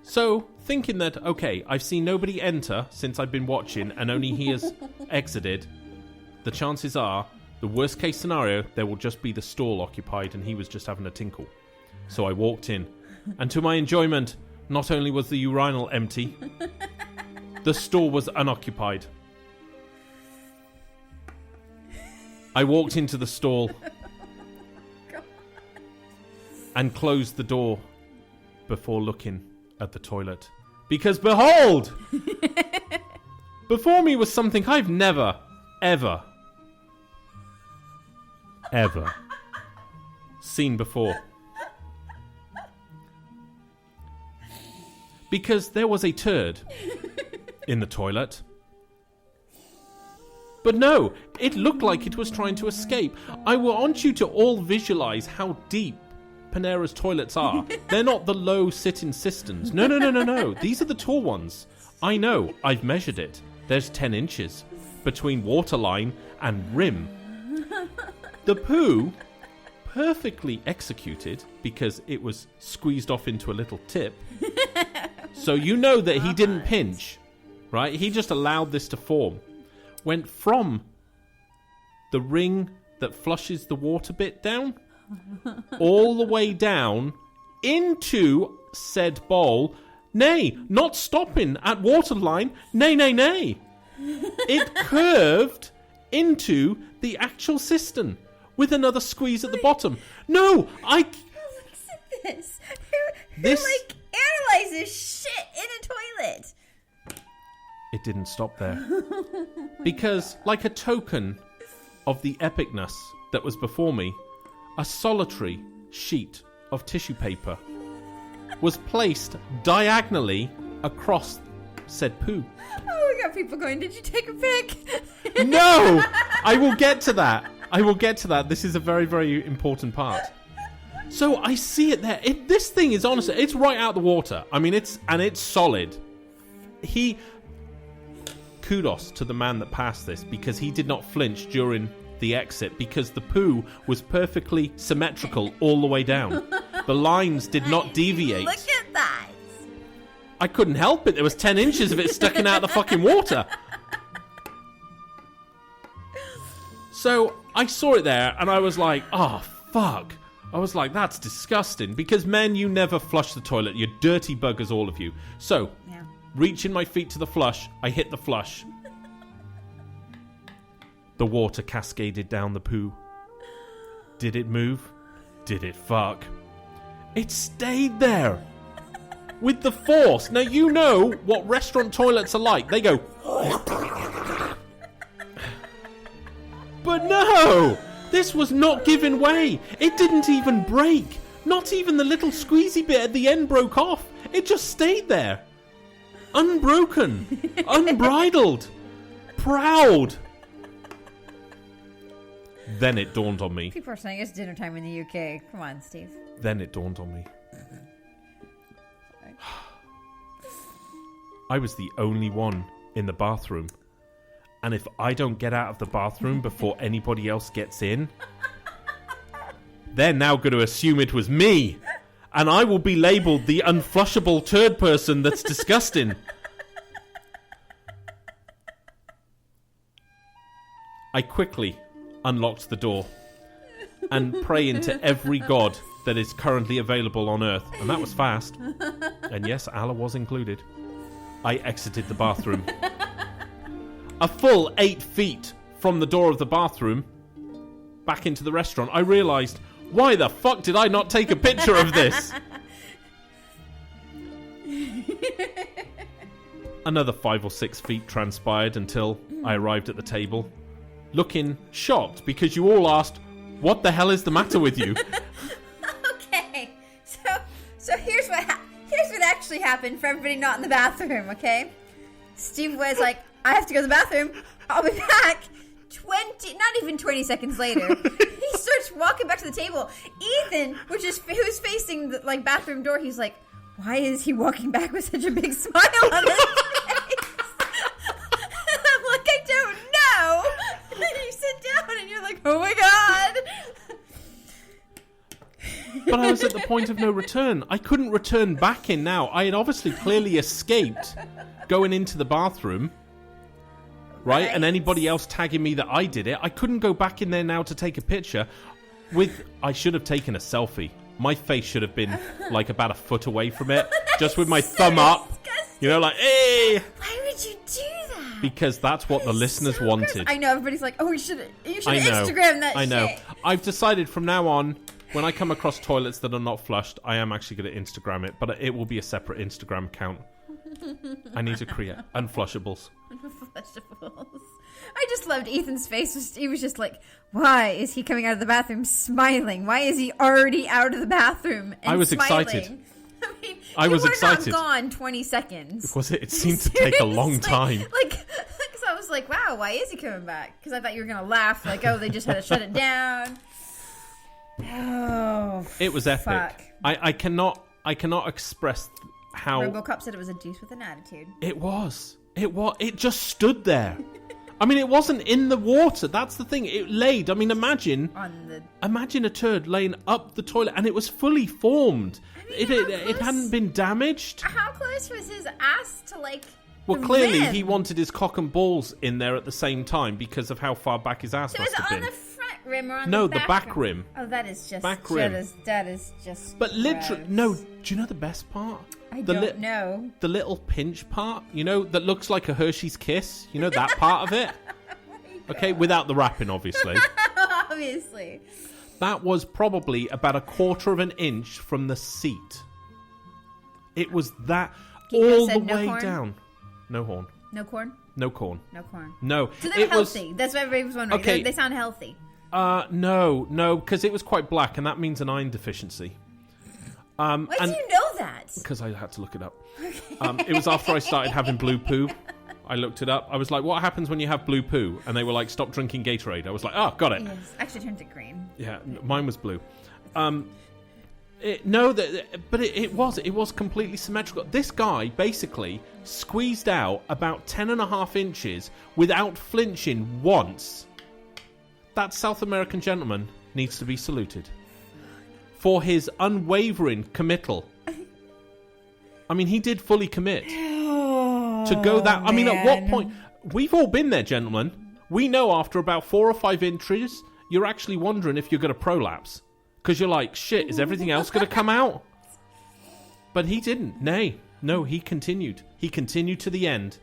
So, thinking that, okay, I've seen nobody enter since I've been watching and only he has exited, the chances are, the worst case scenario, there will just be the stall occupied and he was just having a tinkle. So I walked in, and to my enjoyment, not only was the urinal empty, the stall was unoccupied. I walked into the stall and closed the door before looking at the toilet. Because behold! Before me was something I've never, ever seen before. Because there was a turd in the toilet. But no, it looked like it was trying to escape. I want you to all visualize how deep Panera's toilets are. They're not the low sit-in cisterns. No. These are the tall ones. I know, I've measured it. There's 10 inches between waterline and rim. The poo, perfectly executed because it was squeezed off into a little tip. So you know that he didn't pinch, right? He just allowed this to form. Went from the ring that flushes the water bit down all the way down into said bowl. Nay, not stopping at waterline. Nay. It curved into the actual cistern with another squeeze at the bottom. No, I...
Who looks at this? Who like analyzes shit in a toilet?
It didn't stop there. Because, like a token of the epicness that was before me, a solitary sheet of tissue paper was placed diagonally across said poo.
Oh, we got people going, did you take a pic?
No! I will get to that. This is a very, very important part. So I see it there. This thing is honestly, it's right out the water. I mean, it's solid. Kudos to the man that passed this, because he did not flinch during the exit, because the poo was perfectly symmetrical all the way down. The lines did not deviate.
Look at that.
I couldn't help it. There was 10 inches of it sticking out the fucking water. So I saw it there and I was like, oh, fuck. I was like, that's disgusting. Because men, you never flush the toilet. You're dirty buggers, all of you. So, reaching my feet to the flush, I hit the flush. The water cascaded down the poo. Did it move? Did it fuck? It stayed there. With the force. Now, you know what restaurant toilets are like. They go... But no! This was not giving way. It didn't even break. Not even the little squeezy bit at the end broke off. It just stayed there. Unbroken. Unbridled. Proud. Then it dawned on me.
People are saying it's dinner time in the UK. Come on, Steve.
Then it dawned on me. I was the only one in the bathroom. And if I don't get out of the bathroom before anybody else gets in, they're now going to assume it was me. And I will be labelled the unflushable turd person that's disgusting. I quickly unlocked the door and praying to every god that is currently available on Earth. And that was fast. And yes, Allah was included. I exited the bathroom. A full 8 feet from the door of the bathroom, back into the restaurant, I realised, why the fuck did I not take a picture of this? Another 5 or 6 feet transpired until I arrived at the table, looking shocked because you all asked, what the hell is the matter with you?
Okay, so here's what actually happened for everybody not in the bathroom, okay? Steve was like, I have to go to the bathroom. I'll be back. Not even 20 seconds later, he starts walking back to the table. Ethan, who's facing the bathroom door, he's like, why is he walking back with such a big smile on his face? I'm like, I don't know. And then you sit down and you're like, oh my god.
But I was at the point of no return. I couldn't return back in now. I had obviously clearly escaped going into the bathroom. Right? And anybody else tagging me that I did it, I couldn't go back in there now to take a picture. I should have taken a selfie. My face should have been about a foot away from it, just with my thumb up. Disgusting. You know, like, hey!
Why would you do that?
Because that's what the listeners wanted.
Gross. I know, everybody's like, oh, you should Instagram that shit.
I know. I've decided from now on, when I come across toilets that are not flushed, I am actually going to Instagram it, but it will be a separate Instagram account. I need to create Unflushables.
Unflushables. I just loved Ethan's face. He was just like, why is he coming out of the bathroom smiling? Why is he already out of the bathroom and
I was
smiling?
Excited.
I
was excited.
Not gone 20 seconds.
Was it? It seemed to take a long time.
Because I was like, wow, why is he coming back? Because I thought you were going to laugh. Like, oh, they just had to shut it down. Oh,
it was epic.
Fuck.
I cannot express how...
RoboCop said it was a deuce with an attitude.
It was. It just stood there. I mean, it wasn't in the water. That's the thing. It laid. I mean, imagine a turd laying up the toilet, and it was fully formed. I mean, it hadn't been damaged.
How close was his ass to
Well, clearly he wanted his cock and balls in there at the same time because of how far back his ass must have been.
So is it on the front rim or on
the
back
back rim?
Oh, that is just
back rim.
That is just.
But literally, no. Do you know the best part?
I don't know.
The little pinch part, that looks like a Hershey's Kiss. You know that part of it? Okay, without the wrapping, obviously.
Obviously.
That was probably about 1/4 of an inch from the seat. It was that all the way down. No horn.
No corn?
No corn.
No corn.
No.
So they're healthy. That's what everybody was wondering.
Okay.
They sound healthy.
No, because it was quite black, and that means an iron deficiency.
Why do you know that?
Because I had to look it up. Okay. It was after I started having blue poo. I looked it up. I was like, what happens when you have blue poo? And they were like, stop drinking Gatorade. I was like, oh, got it.
Yes. Actually turned it green.
Yeah, mine was blue. It was completely symmetrical. This guy basically squeezed out about 10.5 inches without flinching once. That South American gentleman needs to be saluted for his unwavering committal. I mean, he did fully commit to go that. I mean, at what point? We've all been there, gentlemen. We know after about 4 or 5 inches, you're actually wondering if you're going to prolapse. Because you're like, shit, is everything else going to come out? But he didn't. No, he continued. He continued to the end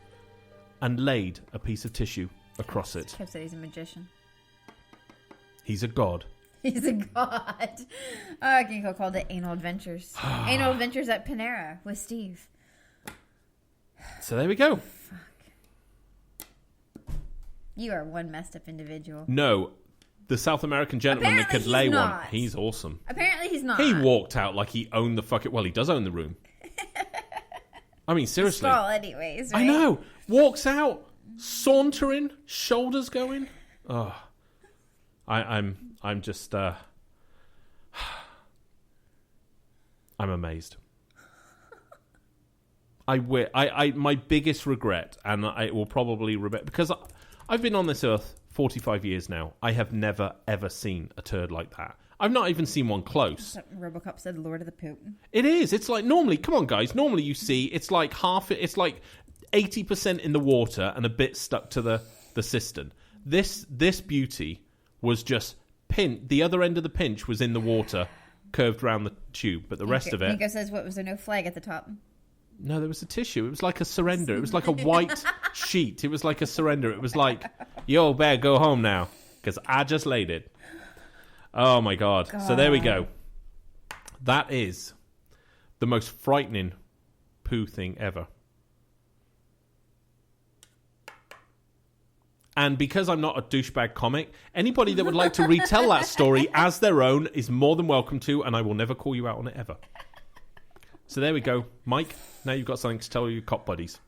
and laid a piece of tissue across it.
Kev said he's a magician.
He's a god.
He's a god. I can called it Anal Adventures. Anal Adventures at Panera with Steve.
So there we go.
Fuck. You are one messed up individual.
No. The South American gentleman that could lay one. He's awesome.
Apparently he's not.
He walked out like he owned the fucking... Well, he does own the room. I mean, seriously.
Stall anyways, right?
I know. Walks out, sauntering, shoulders going. Oh. I'm just... I'm amazed. My biggest regret, and I will probably regret... Because I've been on this earth 45 years now. I have never, ever seen a turd like that. I've not even seen one close.
RoboCop said Lord of the Poop.
It is. It's like normally, come on guys, normally you see it's like 80% in the water and a bit stuck to the cistern. This beauty was just the other end of the pinch was in the water, curved around the tube, but the rest of it...
Nico says, what, was there no flag at the top?
No, there was a tissue. It was like a surrender. It was like a white sheet. It was like a surrender. It was like, yo, bear, go home now, because I just laid it. Oh, my God. So there we go. That is the most frightening poo thing ever. And because I'm not a douchebag comic, anybody that would like to retell that story as their own is more than welcome to, and I will never call you out on it ever. So there we go. Mike, now you've got something to tell your cop buddies.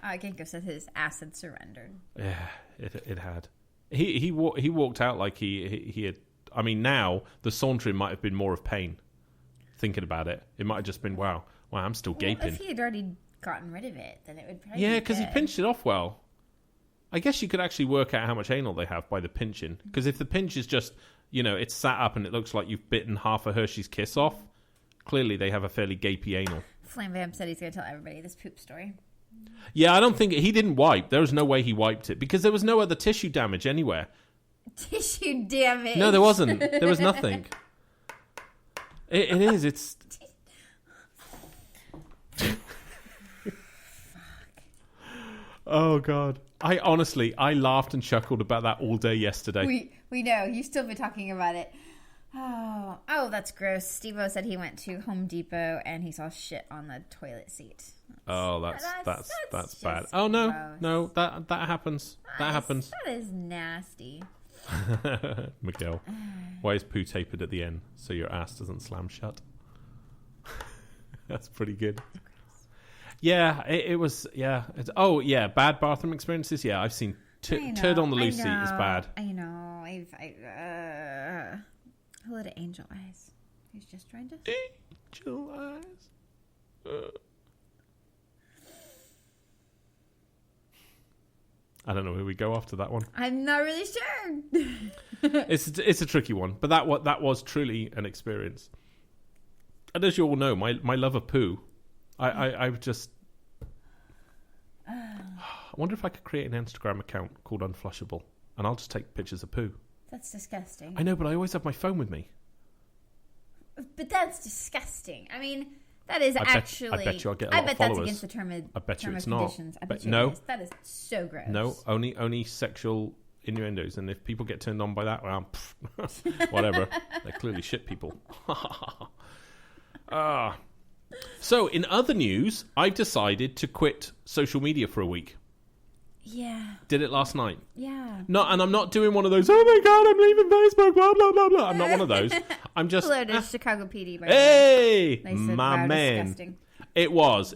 Genko said his ass had surrendered.
Yeah, it had. He walked out like he had... I mean, now the sauntering might have been more of pain. Thinking about it, it might have just been, wow, I'm still gaping.
If he had already gotten rid of it, then it would probably
Yeah, because he pinched it off well. I guess you could actually work out how much anal they have by the pinching. Because if the pinch is just, it's sat up and it looks like you've bitten half a Hershey's Kiss off, clearly they have a fairly gapey anal.
Flam Vamp said he's going to tell everybody this poop story.
Yeah, I don't think... He didn't wipe. There was no way he wiped it. Because there was no other tissue damage anywhere.
Tissue damage?
No, there wasn't. There was nothing. It is. It's... Oh, God. I laughed and chuckled about that all day yesterday.
We know. You've still been talking about it. Oh, that's gross. Steve-O said he went to Home Depot and he saw shit on the toilet seat.
That's bad. Oh, no, that happens. That happens.
That is nasty.
Miguel, why is poo tapered at the end so your ass doesn't slam shut? That's pretty good. Yeah, it was. Yeah. Bad bathroom experiences. Yeah, I've seen turd on the loose seat is bad.
I know. Hello to Angel Eyes. He's just trying to.
Angel Eyes. I don't know where we go after that one.
I'm not really sure.
It's a tricky one, but that was truly an experience. And as you all know, my love of poo, I just... I wonder if I could create an Instagram account called Unflushable, and I'll just take pictures of poo.
That's disgusting.
I know, but I always have my phone with me.
But that's disgusting. I mean, that is actually...
I bet you I'll get a lot of followers.
That's against the term of
I bet you it's
conditions.
not.
I bet you
no.
it is. That is so gross.
No, only sexual innuendos, and if people get turned on by that, well, whatever. They're clearly shit people. So, in other news, I've decided to quit social media for a week.
Yeah.
Did it last night.
Yeah.
No, and I'm not doing one of those, oh my God, I'm leaving Facebook, blah, blah, blah, blah. I'm not one of those. I'm just...
Hello to Chicago PD, by
hey,
the way. They said,
my
wow,
man.
Disgusting.
It was.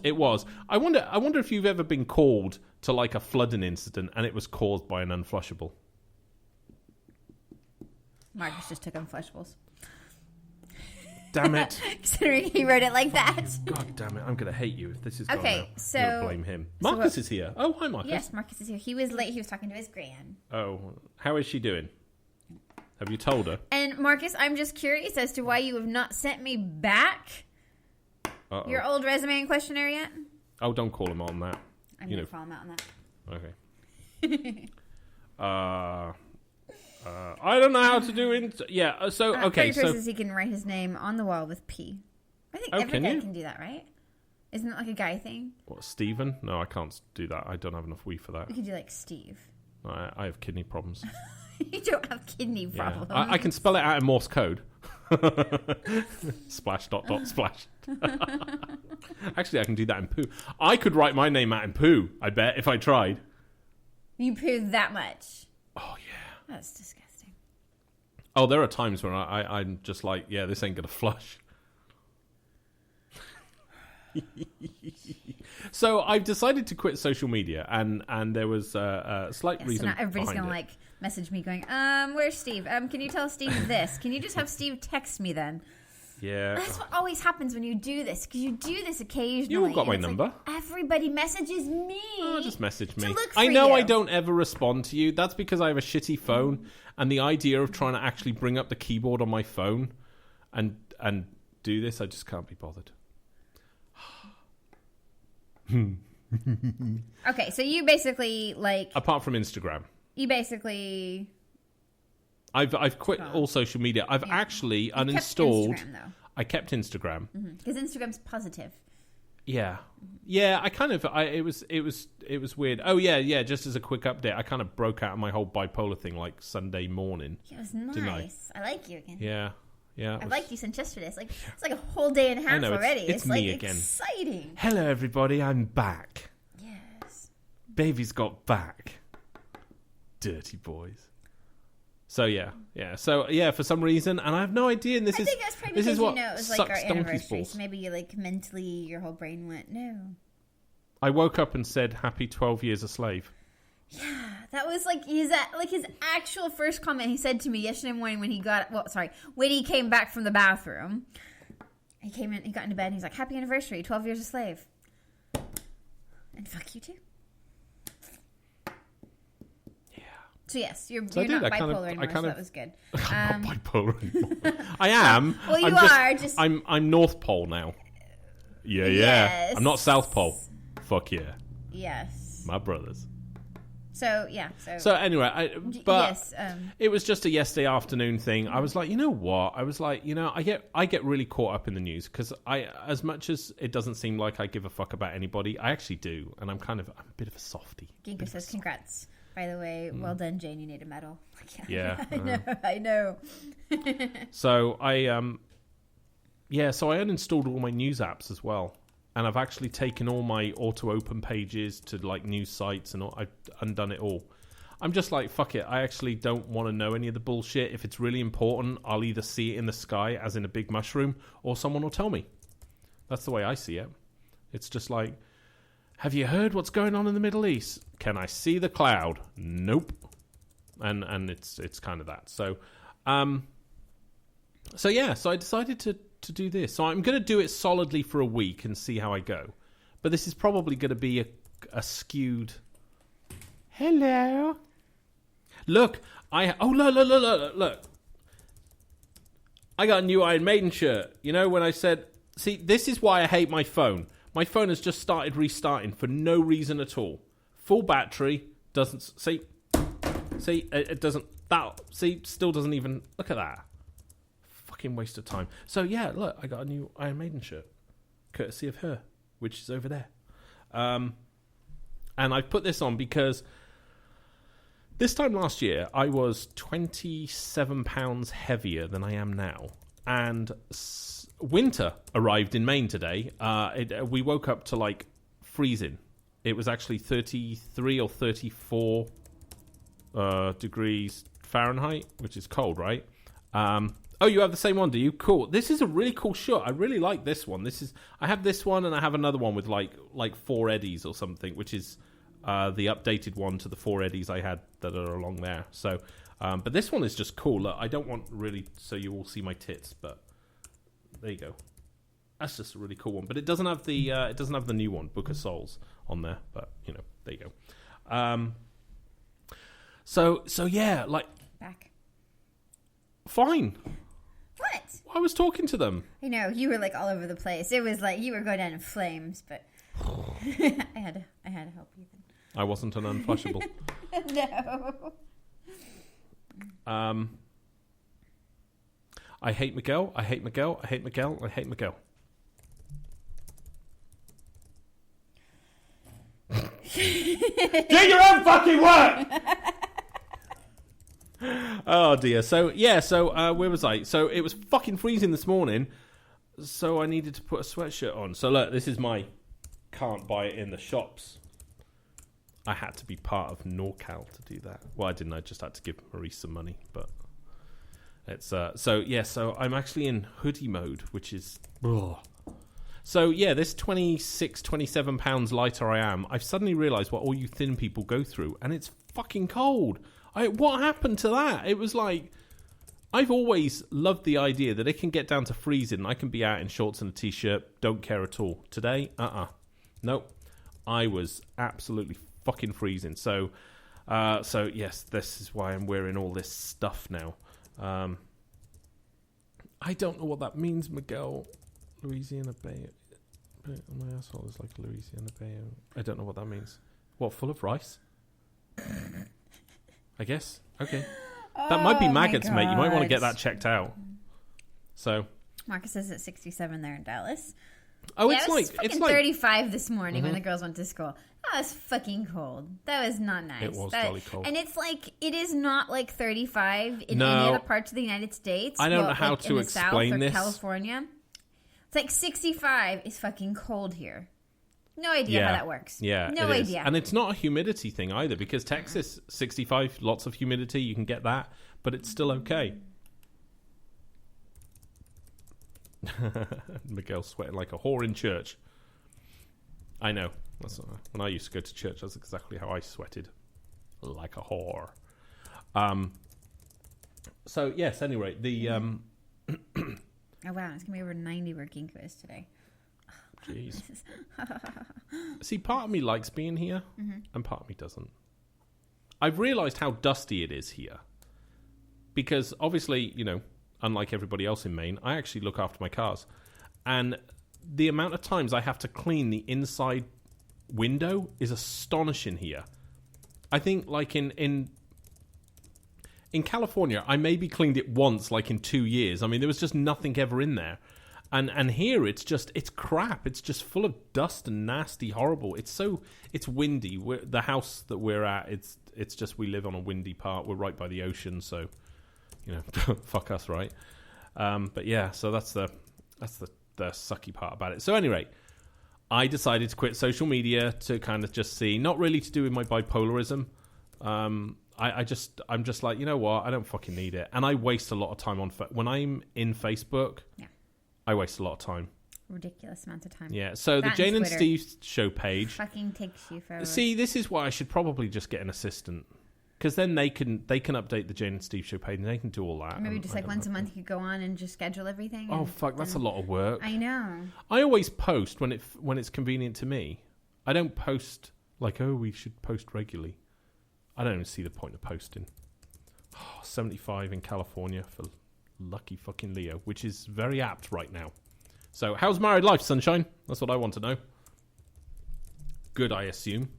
I wonder if you've ever been called to like a flooding incident and it was caused by an unflushable.
Marcus just took Unflushables.
Damn it.
Considering he wrote it like that.
God damn it. I'm going to hate you if this is going
okay,
out.
so...
I'm going to blame him. Marcus is here. Oh, hi, Marcus.
Yes, Marcus is here. He was late. He was talking to his gran.
Oh, how is she doing? Have you told her?
And Marcus, I'm just curious as to why you have not sent me back your old resume and questionnaire yet.
Oh, don't call him on that.
I'm going to call him out on that.
Okay. I don't know how to do it. Yeah, so, okay.
So he can write his name on the wall with P. I think every guy can do that, right? Isn't it like a guy thing?
What, Stephen? No, I can't do that. I don't have enough wee for that.
You could do like Steve.
I have kidney problems.
You don't have kidney problems.
I can spell it out in Morse code. Splash, ... splash. Actually, I can do that in poo. I could write my name out in poo, I bet, if I tried.
You poo that much?
Oh, yeah.
That's disgusting.
Oh, there are times when I'm just like, yeah, this ain't going to flush. So I've decided to quit social media, and there was a slight reason.
So now everybody's gonna like message me going, where's Steve? Can you tell Steve this? Can you just have Steve text me then?
Yeah.
That's what always happens when you do this, because you do this occasionally.
You all got my number.
Like, everybody messages me.
Oh, just message me.
I know
I don't ever respond to you. That's because I have a shitty phone, and the idea of trying to actually bring up the keyboard on my phone and do this, I just can't be bothered.
Okay, so you basically like...
Apart from Instagram.
You basically
I've quit all social media. I've actually uninstalled.
Kept Instagram, though.
I kept Instagram
because Instagram's positive.
Yeah, yeah. It was weird. Oh yeah. Just as a quick update, I kind of broke out of my whole bipolar thing like Sunday morning.
It was nice. I like you again.
Yeah. I've
liked you since yesterday. It's like a whole day and a half already.
It's me
like
again.
Exciting.
Hello, everybody. I'm back.
Yes.
Baby's got back. Dirty boys. So yeah. So yeah, for some reason, and I have no idea. And I
think that's probably because
what
it was like our anniversary. So maybe you mentally, your whole brain went no.
I woke up and said, "Happy 12 years a slave."
Yeah, that was his actual first comment he said to me yesterday morning when he when he came back from the bathroom. He came in, he got into bed, and he's like, "Happy anniversary, 12 years a slave." And fuck you too. Yeah. So yes, you're not bipolar anymore, so that was good.
I'm not bipolar anymore. I am.
Well, you are.
I'm North Pole now. Yeah.
Yes.
I'm not South Pole. Fuck yeah.
Yes.
My brothers.
So yeah.
So anyway, it was just a yesterday afternoon thing. I was like, you know what? I was like, I get really caught up in the news because as much as it doesn't seem like I give a fuck about anybody, I actually do, and I'm a bit of a softie.
Ginko says, "Congrats, by the way. Well done, Jane. You need a medal."
Yeah,
I know.
So I uninstalled all my news apps as well. And I've actually taken all my auto-open pages to news sites and I've undone it all. I'm just like, fuck it. I actually don't want to know any of the bullshit. If it's really important, I'll either see it in the sky as in a big mushroom or someone will tell me. That's the way I see it. It's just like, have you heard what's going on in the Middle East? Can I see the cloud? Nope. And it's kind of that. So I decided to do this. So I'm going to do it solidly for a week and see how I go. But this is probably going to be a skewed... Hello. Look. Look. I got a new Iron Maiden shirt. You know, when I said... See, this is why I hate my phone. My phone has just started restarting for no reason at all. Full battery. Doesn't... See, it doesn't... Still doesn't even... Look at that. Fucking waste of time. So yeah, look, I got a new Iron Maiden shirt, courtesy of her, which is over there. And I've put this on because this time last year I was 27 pounds heavier than I am now, and winter arrived in Maine today. We woke up to freezing. It was actually 33 or 34 degrees Fahrenheit, which is cold, right? Oh, you have the same one, do you? Cool. This is a really cool shot. I really like this one. I have this one, and I have another one with like 4 eddies or something, which is the updated one to the 4 eddies I had that are along there. So, but this one is just cool. Look, I don't want really so you all see my tits, but there you go. That's just a really cool one. But it doesn't have the new one, Book of Souls, on there. But there you go. So yeah,
back.
Fine.
What?
I was talking to them.
I know, you were all over the place. It was you were going down in flames, but I had to help you then.
I wasn't an unflushable.
No.
I hate Miguel. I hate Miguel. I hate Miguel. I hate Miguel. Do your own fucking work! Oh dear. So where was I? So it was fucking freezing this morning, so I needed to put a sweatshirt on. So look, this is my can't buy it in the shops. I had to be part of NorCal to do that. Well, I didn't. I just had to give Maurice some money. But it's so I'm actually in hoodie mode, which is so yeah, this 27 pounds lighter I am. I've suddenly realised what all you thin people go through, and it's fucking cold. What happened to that? It was I've always loved the idea that it can get down to freezing and I can be out in shorts and a t-shirt, don't care at all. Today, nope. I was absolutely fucking freezing. So yes, this is why I'm wearing all this stuff now. I don't know what that means, Miguel. Louisiana Bay. My asshole is like Louisiana Bay. I don't know what that means. What, full of rice? I guess. Okay. That might be maggots, mate. You might want to get that checked out. So
Marcus says it's 67 there in Dallas.
Oh,
yeah,
it's
fucking 35 this morning when the girls went to school. That was fucking cold. That was not nice.
It was jolly cold.
And it's like, it is not like 35 in any other parts of the United States.
I don't know how to explain
in the South or
this.
California. It's like 65 is fucking cold here. No idea how that works.
Yeah,
no idea.
And it's not a humidity thing either, because Texas, 65, lots of humidity, you can get that, but it's still okay. Miguel's sweating like a whore in church. I know. When I used to go to church, that's exactly how I sweated. Like a whore. So, yes, anyway, the...
Oh, wow, it's going to be over 90 where Ginkgo is today.
Jeez. See, part of me likes being here, and part of me doesn't. I've realised how dusty it is here. Because, obviously, you know, unlike everybody else in Maine, I actually look after my cars. And the amount of times I have to clean the inside window is astonishing here. I think, like, in California, I maybe cleaned it once, like, in 2 years. I mean, there was just nothing ever in there. And here, it's crap. It's just full of dust and nasty, horrible. It's windy. The house that we're at, it's just, we live on a windy part. We're right by the ocean, so... You know, fuck us, right? But yeah, so that's the sucky part about it. So anyway, I decided to quit social media to kind of just see, not really to do with my bipolarism. I'm just like, you know what? I don't fucking need it, and I waste a lot of time on when I'm in Facebook. Yeah, I waste a lot of time.
Ridiculous amounts of time.
Yeah. So the Jane and Steve show page
fucking takes you forever.
See, this is why I should probably just get an assistant. Because then they can update the Jane and Steve show page, and they can do all that.
Maybe just like once a month you could go on and just schedule everything.
Oh fuck, that's a lot of work.
I know.
I always post when it's convenient to me. I don't post like, oh, we should post regularly. I don't even see the point of posting. 75 in California for lucky fucking Leo, which is very apt right now. So, how's married life, sunshine? That's what I want to know. Good, I assume,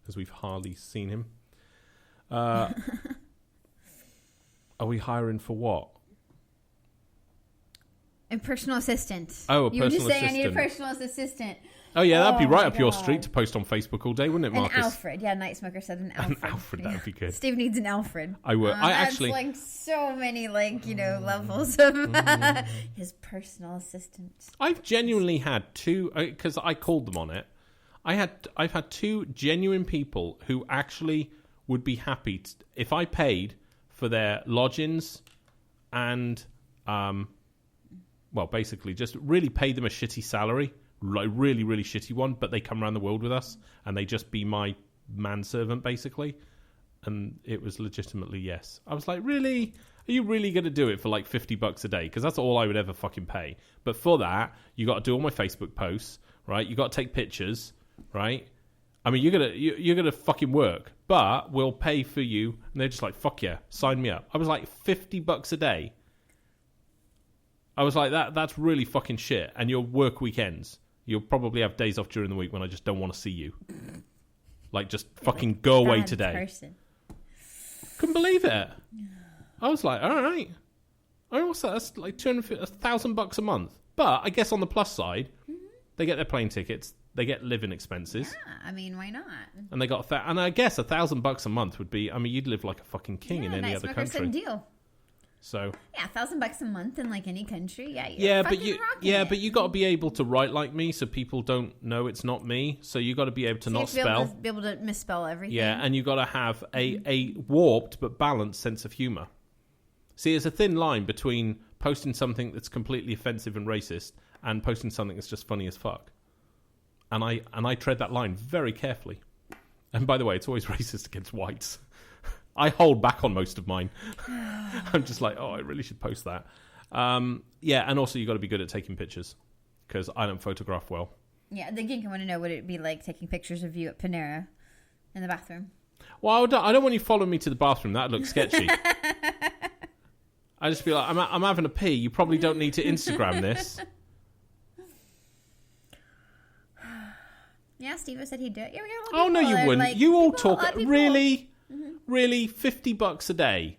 as we've hardly seen him. Are we hiring for what?
A personal assistant.
Oh, a personal assistant.
You were just saying I need a personal assistant.
Oh, yeah, that'd be right up your street to post on Facebook all day, wouldn't it, Marcus?
An Alfred. Yeah, Night Smoker said an Alfred.
An Alfred, that would be good.
Steve needs an Alfred.
I would.
That's like so many, like, you know, levels of his personal assistant.
I've genuinely had two, because I called them on it. I've had two genuine people who actually would be happy if I paid for their lodgings and, well, basically just really paid them a shitty salary, like really, really shitty one, but they come around the world with us and they just be my manservant, basically. And it was legitimately yes. I was like, really? Are you really going to do it for like $50 a day? Because that's all I would ever fucking pay. But for that, you got to do all my Facebook posts, right? You got to take pictures, right? I mean, you're gonna fucking work, but we'll pay for you. And they're just like, fuck yeah, sign me up. I was like, $50 a day. I was like, that's really fucking shit. And you'll work weekends. You'll probably have days off during the week when I just don't want to see you. Like, just fucking go away today. Person. Couldn't believe it. I was like, all right. Oh, what's that? That's like $1,000 a month. But I guess on the plus side, they get their plane tickets. They get living expenses.
Yeah, I mean, why not?
And they got and I guess $1,000 a month would be. I mean, you'd live like a fucking king in any other country.
Said deal.
So
yeah, $1,000 a month in like any country.
Yeah, but you got to be able to write like me, so people don't know it's not me. So you got to be able to not spell.
Be able to misspell everything.
Yeah, and you got to have a warped but balanced sense of humor. See, there's a thin line between posting something that's completely offensive and racist and posting something that's just funny as fuck. And I tread that line very carefully. And by the way, it's always racist against whites. I hold back on most of mine. I'm just like, oh, I really should post that. Yeah, and also you got to be good at taking pictures because I don't photograph well.
Yeah, the Ginkgo want to know what it'd be like taking pictures of you at Panera in the bathroom.
Well, I don't want you following me to the bathroom. That looks sketchy. I just be like, I'm having a pee. You probably don't need to Instagram this.
Yeah, Steve said he'd do it. Yeah, we got
oh, no, you wouldn't. Like, you all talk... Really? Mm-hmm. Really? $50 a day?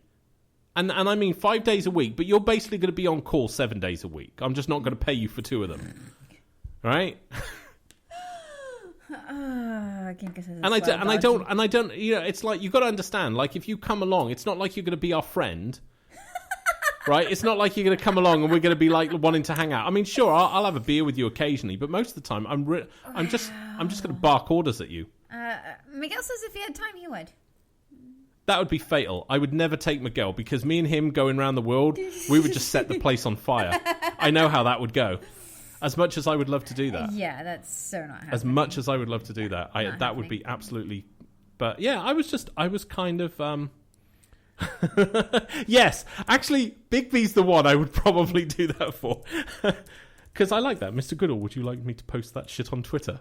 And I mean 5 days a week, but you're basically going to be on call 7 days a week. I'm just not going to pay you for 2 of them. Right?
I can't get
and I don't, you know, it's like, you've got to understand, like, if you come along, it's not like you're going to be our friend. Right? It's not like you're going to come along and we're going to be like wanting to hang out. I mean, sure, I'll have a beer with you occasionally, but most of the time I'm just going to bark orders at you.
Miguel says if he had time, he would.
That would be fatal. I would never take Miguel, because me and him going around the world, we would just set the place on fire. I know how that would go. As much as I would love to do that.
Yeah, that's so not happening.
As much as I would love to do that. That would be absolutely... But yeah, I was kind of... Yes, actually, Big B's the one I would probably do that for. Because I like that. Mr. Goodall, would you like me to post that shit on Twitter?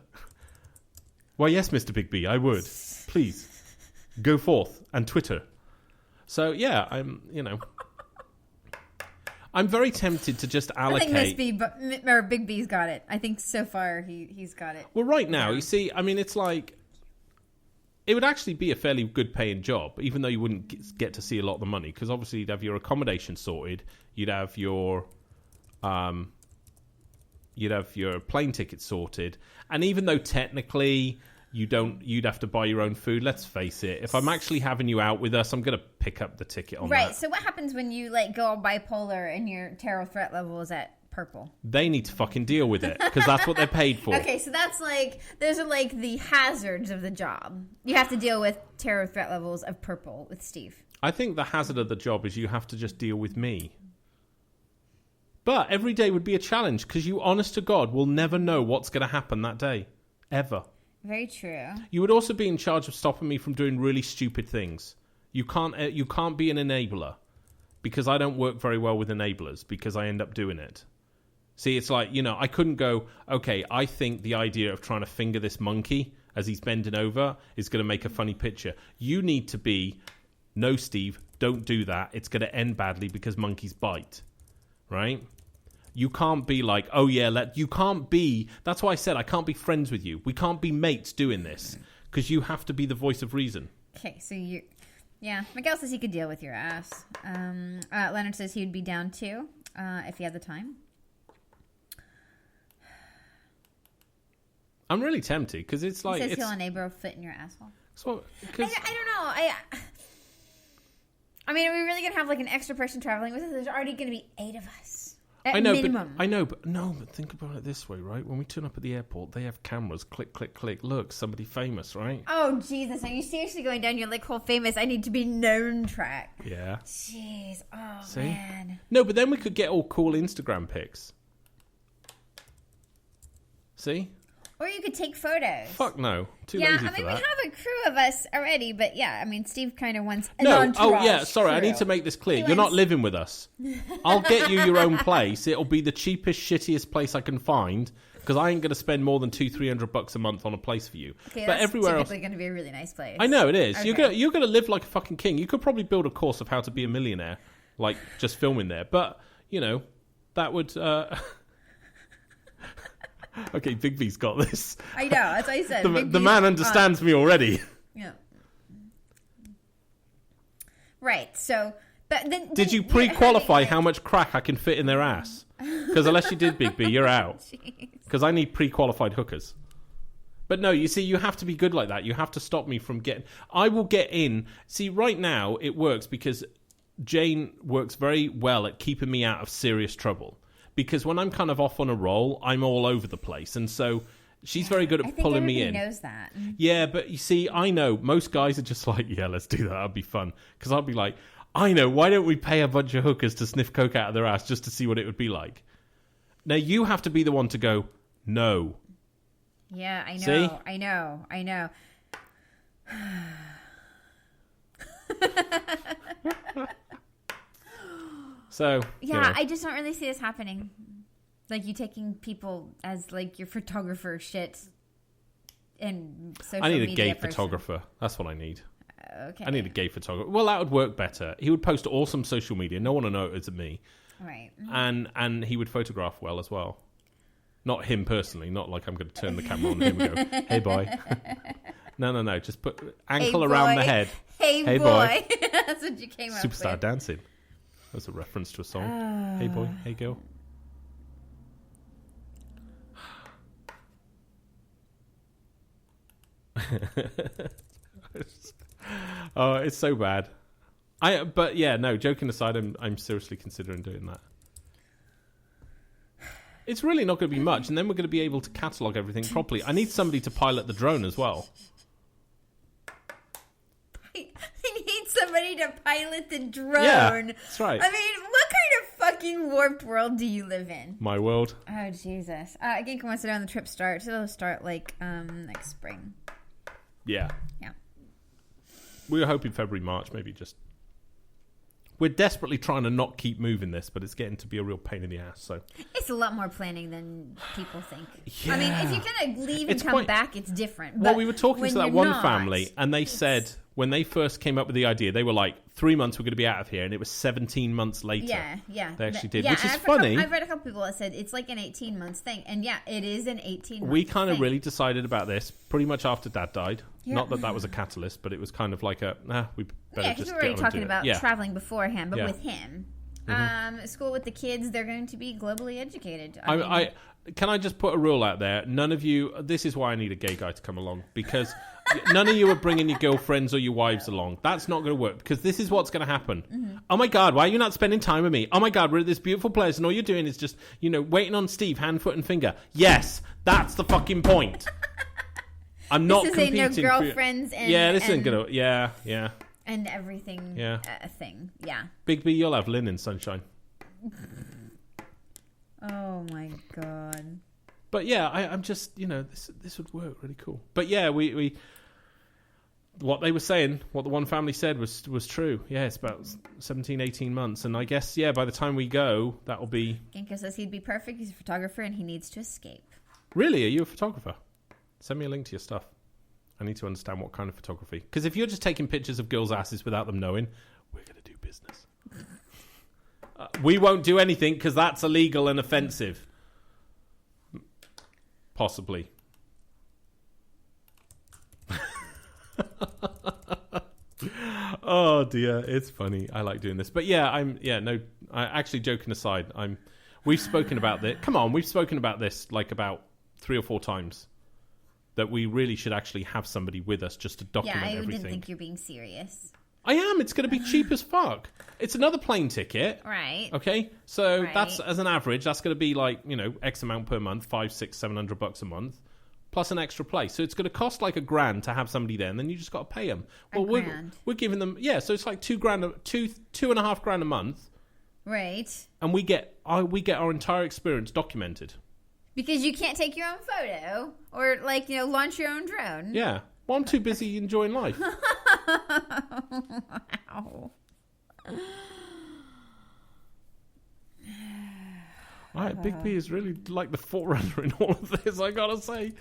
Why, yes, Mr. Big B, I would. Please, go forth and Twitter. So, yeah, I'm very tempted to just allocate...
I think Big B's got it. I think so far he's got it.
Well, right now, you see, I mean, it's like... It would actually be a fairly good paying job, even though you wouldn't get to see a lot of the money, because obviously you'd have your accommodation sorted, you'd have your plane ticket sorted, and even though technically you'd have to buy your own food. Let's face it, if I'm actually having you out with us, I'm going to pick up the ticket on that.
Right. So what happens when you like go all bipolar and your tarot threat level is at purple?
They need to fucking deal with it, because that's what they're paid for.
Okay, so that's like, those are like the hazards of the job. You have to deal with tarot threat levels of purple with Steve.
I think the hazard of the job is you have to just deal with me. But every day would be a challenge, because you, honest to God, will never know what's going to happen that day. Ever.
Very true.
You would also be in charge of stopping me from doing really stupid things. You can't be an enabler, because I don't work very well with enablers, because I end up doing it. See, it's like, you know, I couldn't go, okay, I think the idea of trying to finger this monkey as he's bending over is going to make a funny picture. You need to be, no, Steve, don't do that. It's going to end badly because monkeys bite, right? You can't be like, oh yeah, you can't be, that's why I said I can't be friends with you. We can't be mates doing this, because you have to be the voice of reason.
Okay, so yeah, Miguel says he could deal with your ass. Leonard says he would be down too, if he had the time.
I'm really tempted, because it's like...
He says he'll enable a foot in your asshole.
So,
I don't know. I mean, are we really going to have like an extra person traveling with us? There's already going to be 8 of us. Minimum.
But think about it this way, right? When we turn up at the airport, they have cameras. Click, click, click. Look, somebody famous, right?
Oh, Jesus. Are you seriously going down your like whole famous I need to be known track?
Yeah.
Jeez. Oh,
See?
man.
No, but then we could get all cool Instagram pics. See?
Or you could take photos.
Fuck no. Too lazy for that.
Yeah, I mean, we have a crew of us already, but yeah, I mean, Steve kind of wants an
No,
entourage
oh yeah, sorry,
crew.
I need to make this clear. You're not living with us. I'll get you your own place. It'll be the cheapest, shittiest place I can find, because I ain't going to spend more than $200-300 a month on a place for you.
Okay,
but
that's
everywhere
typically
else,
going to be a really nice place.
I know it is.
Okay.
You're gonna live like a fucking king. You could probably build a course of how to be a millionaire, like just filming there. But you know, that would. Okay, Big B's got this.
I know, that's what I said.
The man understands me already.
Yeah. Right, so... But then,
did you pre-qualify how much crack I can fit in their ass? Because unless you did, Big B, you're out. Because I need pre-qualified hookers. But no, you see, you have to be good like that. You have to stop me from getting... I will get in. See, right now, it works because Jane works very well at keeping me out of serious trouble. Because when I'm kind of off on a roll, I'm all over the place. And so she's very good at pulling me in.
Knows that.
Yeah, but you see, I know most guys are just like, yeah, let's do that. That'll be fun. Because I'll be like, I know, why don't we pay a bunch of hookers to sniff coke out of their ass just to see what it would be like? Now, you have to be the one to go, no.
Yeah, I know.
See?
I know.
So
yeah,
you know.
I just don't really see this happening. Like you taking people as like your photographer shit and social media.
I need a gay
person.
photographer. That's what I need.
Okay.
I need a gay photographer. Well, that would work better. He would post awesome social media. No one will know it was me.
Right.
And he would photograph well as well. Not him personally. Not like I'm going to turn the camera on him and go, hey, boy. No. Just put ankle around the head.
Hey boy. That's what you came up with.
Superstar dancing. That's a reference to a song. Hey boy, hey girl. Oh, it's so bad. But yeah, no, joking aside, I'm seriously considering doing that. It's really not going to be much, and then we're going to be able to catalogue everything properly. I need somebody to pilot the drone as well.
I need somebody to pilot the drone.
Yeah, that's right.
I mean, what kind of fucking warped world do you live in?
My world.
Oh, Jesus. Again, wants to know when the trip starts. It'll start, like, next spring.
Yeah.
Yeah.
We were hoping February, March, maybe just... We're desperately trying to not keep moving this, but it's getting to be a real pain in the ass, so...
It's a lot more planning than people think.
Yeah.
I mean, if you're going to leave and come back, it's different.
Well, we were talking to that one family, and they said when they first came up with the idea, they were like, 3 months we're going to be out of here, and it was 17 months later.
Yeah.
They actually did, which is funny.
I've read a couple people that said it's like an 18 months thing, and yeah, it is an 18 month
We kind of really decided about this pretty much after Dad died.
Yeah.
Not that was a catalyst, but it was kind of like we better just
because we were already talking about traveling beforehand, but
Yeah.
with him.
Mm-hmm.
School with the kids, they're going to be globally educated.
Can I just put a rule out there? None of you... This is why I need a gay guy to come along, because none of you are bringing your girlfriends or your wives along. That's not going to work, because this is what's going to happen. Mm-hmm. Oh my God, why are you not spending time with me? Oh my God, we're at this beautiful place, and all you're doing is just, waiting on Steve, hand, foot, and finger. Yes, that's the fucking point. I'm not competing.
This ain't no girlfriends and...
Yeah, this isn't going to... Yeah.
And everything.
Yeah.
A thing. Yeah.
Big B, you'll have linen, sunshine.
Oh my God.
But yeah, I'm just, this would work really cool. But yeah, we what they were saying, what the one family said was true. Yeah, it's about 17, 18 months. And I guess, yeah, by the time we go, that'll be...
Genko says he'd be perfect. He's a photographer and he needs to escape.
Really? Are you a photographer? Send me a link to your stuff. I need to understand what kind of photography. Because if you're just taking pictures of girls' asses without them knowing, we're going to do business. We won't do anything because that's illegal and offensive. Possibly. Oh dear, it's funny. I like doing this. But yeah, actually, joking aside, we've spoken about this. Come on, we've spoken about this like about 3 or 4 times. That we really should actually have somebody with us just to document everything.
Yeah, I didn't think you're being serious.
I am. It's going to be cheap as fuck. It's another plane ticket.
Right.
Okay? So that's, as an average, that's going to be like, X amount per month, $500, $600, $700 a month, plus an extra place. So it's going to cost like $1,000 to have somebody there, and then you just got to pay them. Well, we're giving them, so it's like $2,500 a month.
Right.
And we get our entire experience documented.
Because you can't take your own photo or, launch your own drone.
Yeah. Well, I'm too busy enjoying life.
Wow.
All right, Big B is really like the forerunner in all of this, I gotta say.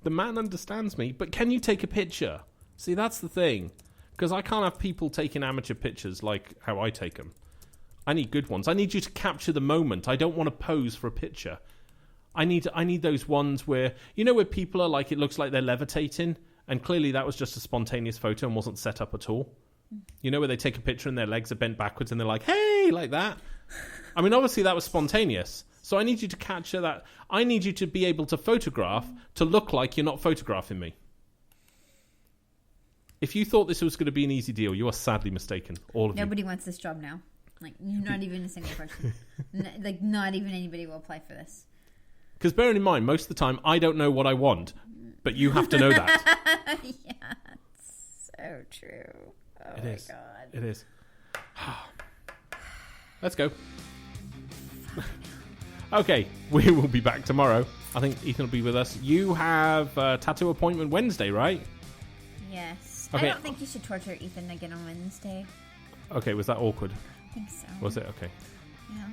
The man understands me, but can you take a picture? See, that's the thing. Because I can't have people taking amateur pictures like how I take them. I need good ones. I need you to capture the moment. I don't want to pose for a picture. I need those ones where, where people are like, it looks like they're levitating, and clearly that was just a spontaneous photo and wasn't set up at all. Where they take a picture and their legs are bent backwards and they're like, hey, like that. I mean, obviously that was spontaneous. So I need you to capture that. I need you to be able to photograph to look like you're not photographing me. If you thought this was going to be an easy deal, you are sadly mistaken. All of you.
Nobody wants this job now. Like, not even a single person. Not even anybody will apply for this.
Because bearing in mind, most of the time, I don't know what I want, but you have to know that.
Yeah, it's so true. Oh
it
my
is.
God.
It is. Let's go. Okay, we will be back tomorrow. I think Ethan will be with us. You have a tattoo appointment Wednesday, right?
Yes.
Okay.
I don't think you should torture Ethan again on Wednesday.
Okay, was that awkward?
I think so.
Was it? Okay.
Yeah.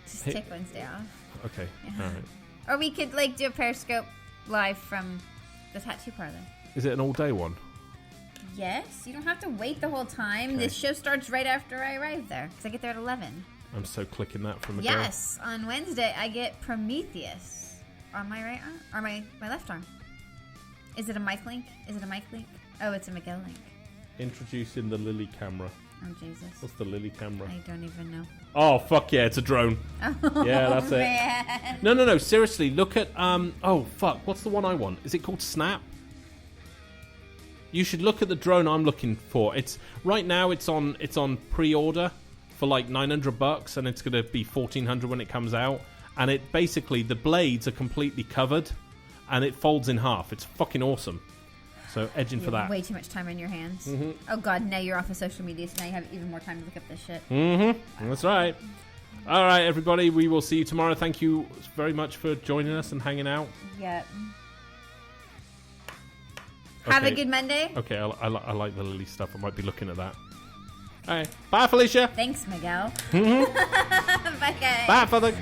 Just take Wednesday off.
Okay,
Yeah.
all right.
Or we could do a Periscope live from the tattoo parlor.
Is it an all-day one?
Yes, you don't have to wait the whole time.
Okay.
This show starts right after I arrive there, because I get there at 11.
I'm so clicking that from a
Yes, on Wednesday I get Prometheus on my right arm, or my left arm. Is it a mic link? Oh, it's a Miguel link.
Introducing the Lily camera.
Oh, Jesus.
What's the Lily camera?
I don't even know.
Oh, fuck yeah, it's a drone.
Oh,
yeah, that's
man.
it. No, seriously, look at, oh, fuck, what's the one I want? Is it called Snap? You should look at the drone I'm looking for. Right now it's on pre-order for like $900, and it's going to be $1,400 when it comes out. And it basically, the blades are completely covered, and it folds in half. It's fucking awesome. So edging for that.
Way too much time on your hands.
Mm-hmm.
Oh god, now you're off of social media, so now you have even more time to look up this shit.
Mm-hmm. That's right. All right, everybody. We will see you tomorrow. Thank you very much for joining us and hanging out.
Yep.
Okay.
Have a good Monday.
Okay, I like the Lily stuff. I might be looking at that. All right. Bye, Felicia.
Thanks, Miguel.
Mm-hmm.
Bye, guys.
Bye, Father.